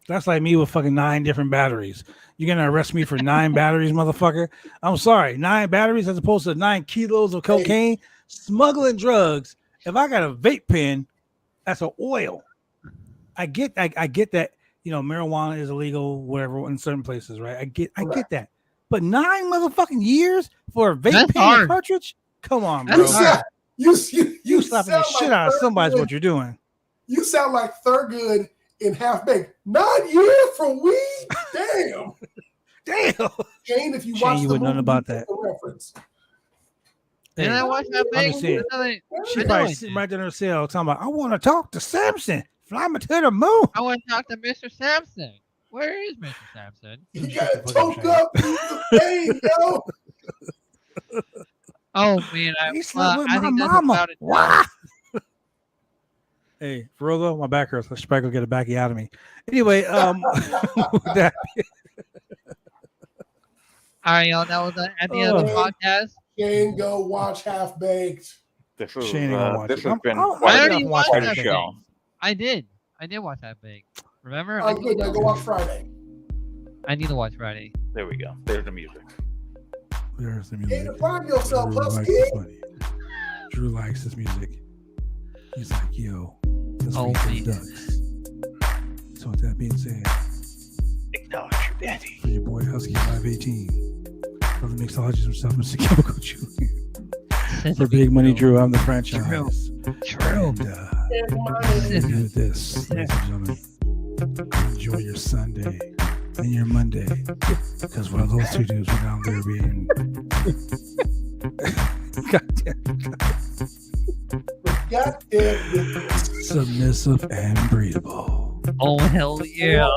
That's like me with fucking 9 different batteries. You're gonna arrest me for 9 batteries, motherfucker? I'm sorry, 9 batteries as opposed to 9 kilos of cocaine. Smuggling drugs. If I got a vape pen, that's an oil. I get that. Marijuana is illegal, whatever, in certain places, right? I get that. But 9 motherfucking years for a vape pen and cartridge? Come on, bro. You slapping the shit out of somebody's what you're doing. You sound like Thurgood in Half Baked. 9 years for weed? Damn. Damn. Shane, if you watch you the movie, nothing about that. Reference. Did I watch that big? She probably sitting right there in her cell talking about, I want to talk to Samson. Fly me to the moon. I want to talk to Mr. Sampson. Where is Mr. Sampson? He got toked up. He's a pain, yo. Oh man, I think mama. That's about it. Hey, for real though, my back hurts. I should probably go get a backy out of me. Anyway, that. All right, y'all. That was at the end of the podcast. Shane, go watch Half Baked. This has I been already watched quite that a show. I did watch that big. Remember? Oh, good. Now go watch Friday. I need to watch Friday. There we go. There's the music. There's the music. Hey, to find yourself, Drew likes this music. He's like, yo, let's read those ducks. So with that being said, acknowledge your daddy. For your boy Husky 518. For the mixologist himself, Mr. Chemical Julian. For Big Money Drew, I'm the franchise. True. And do this, ladies and gentlemen. Enjoy your Sunday and your Monday, because while those two dudes were down there being goddamn submissive and breathable. Oh hell yeah.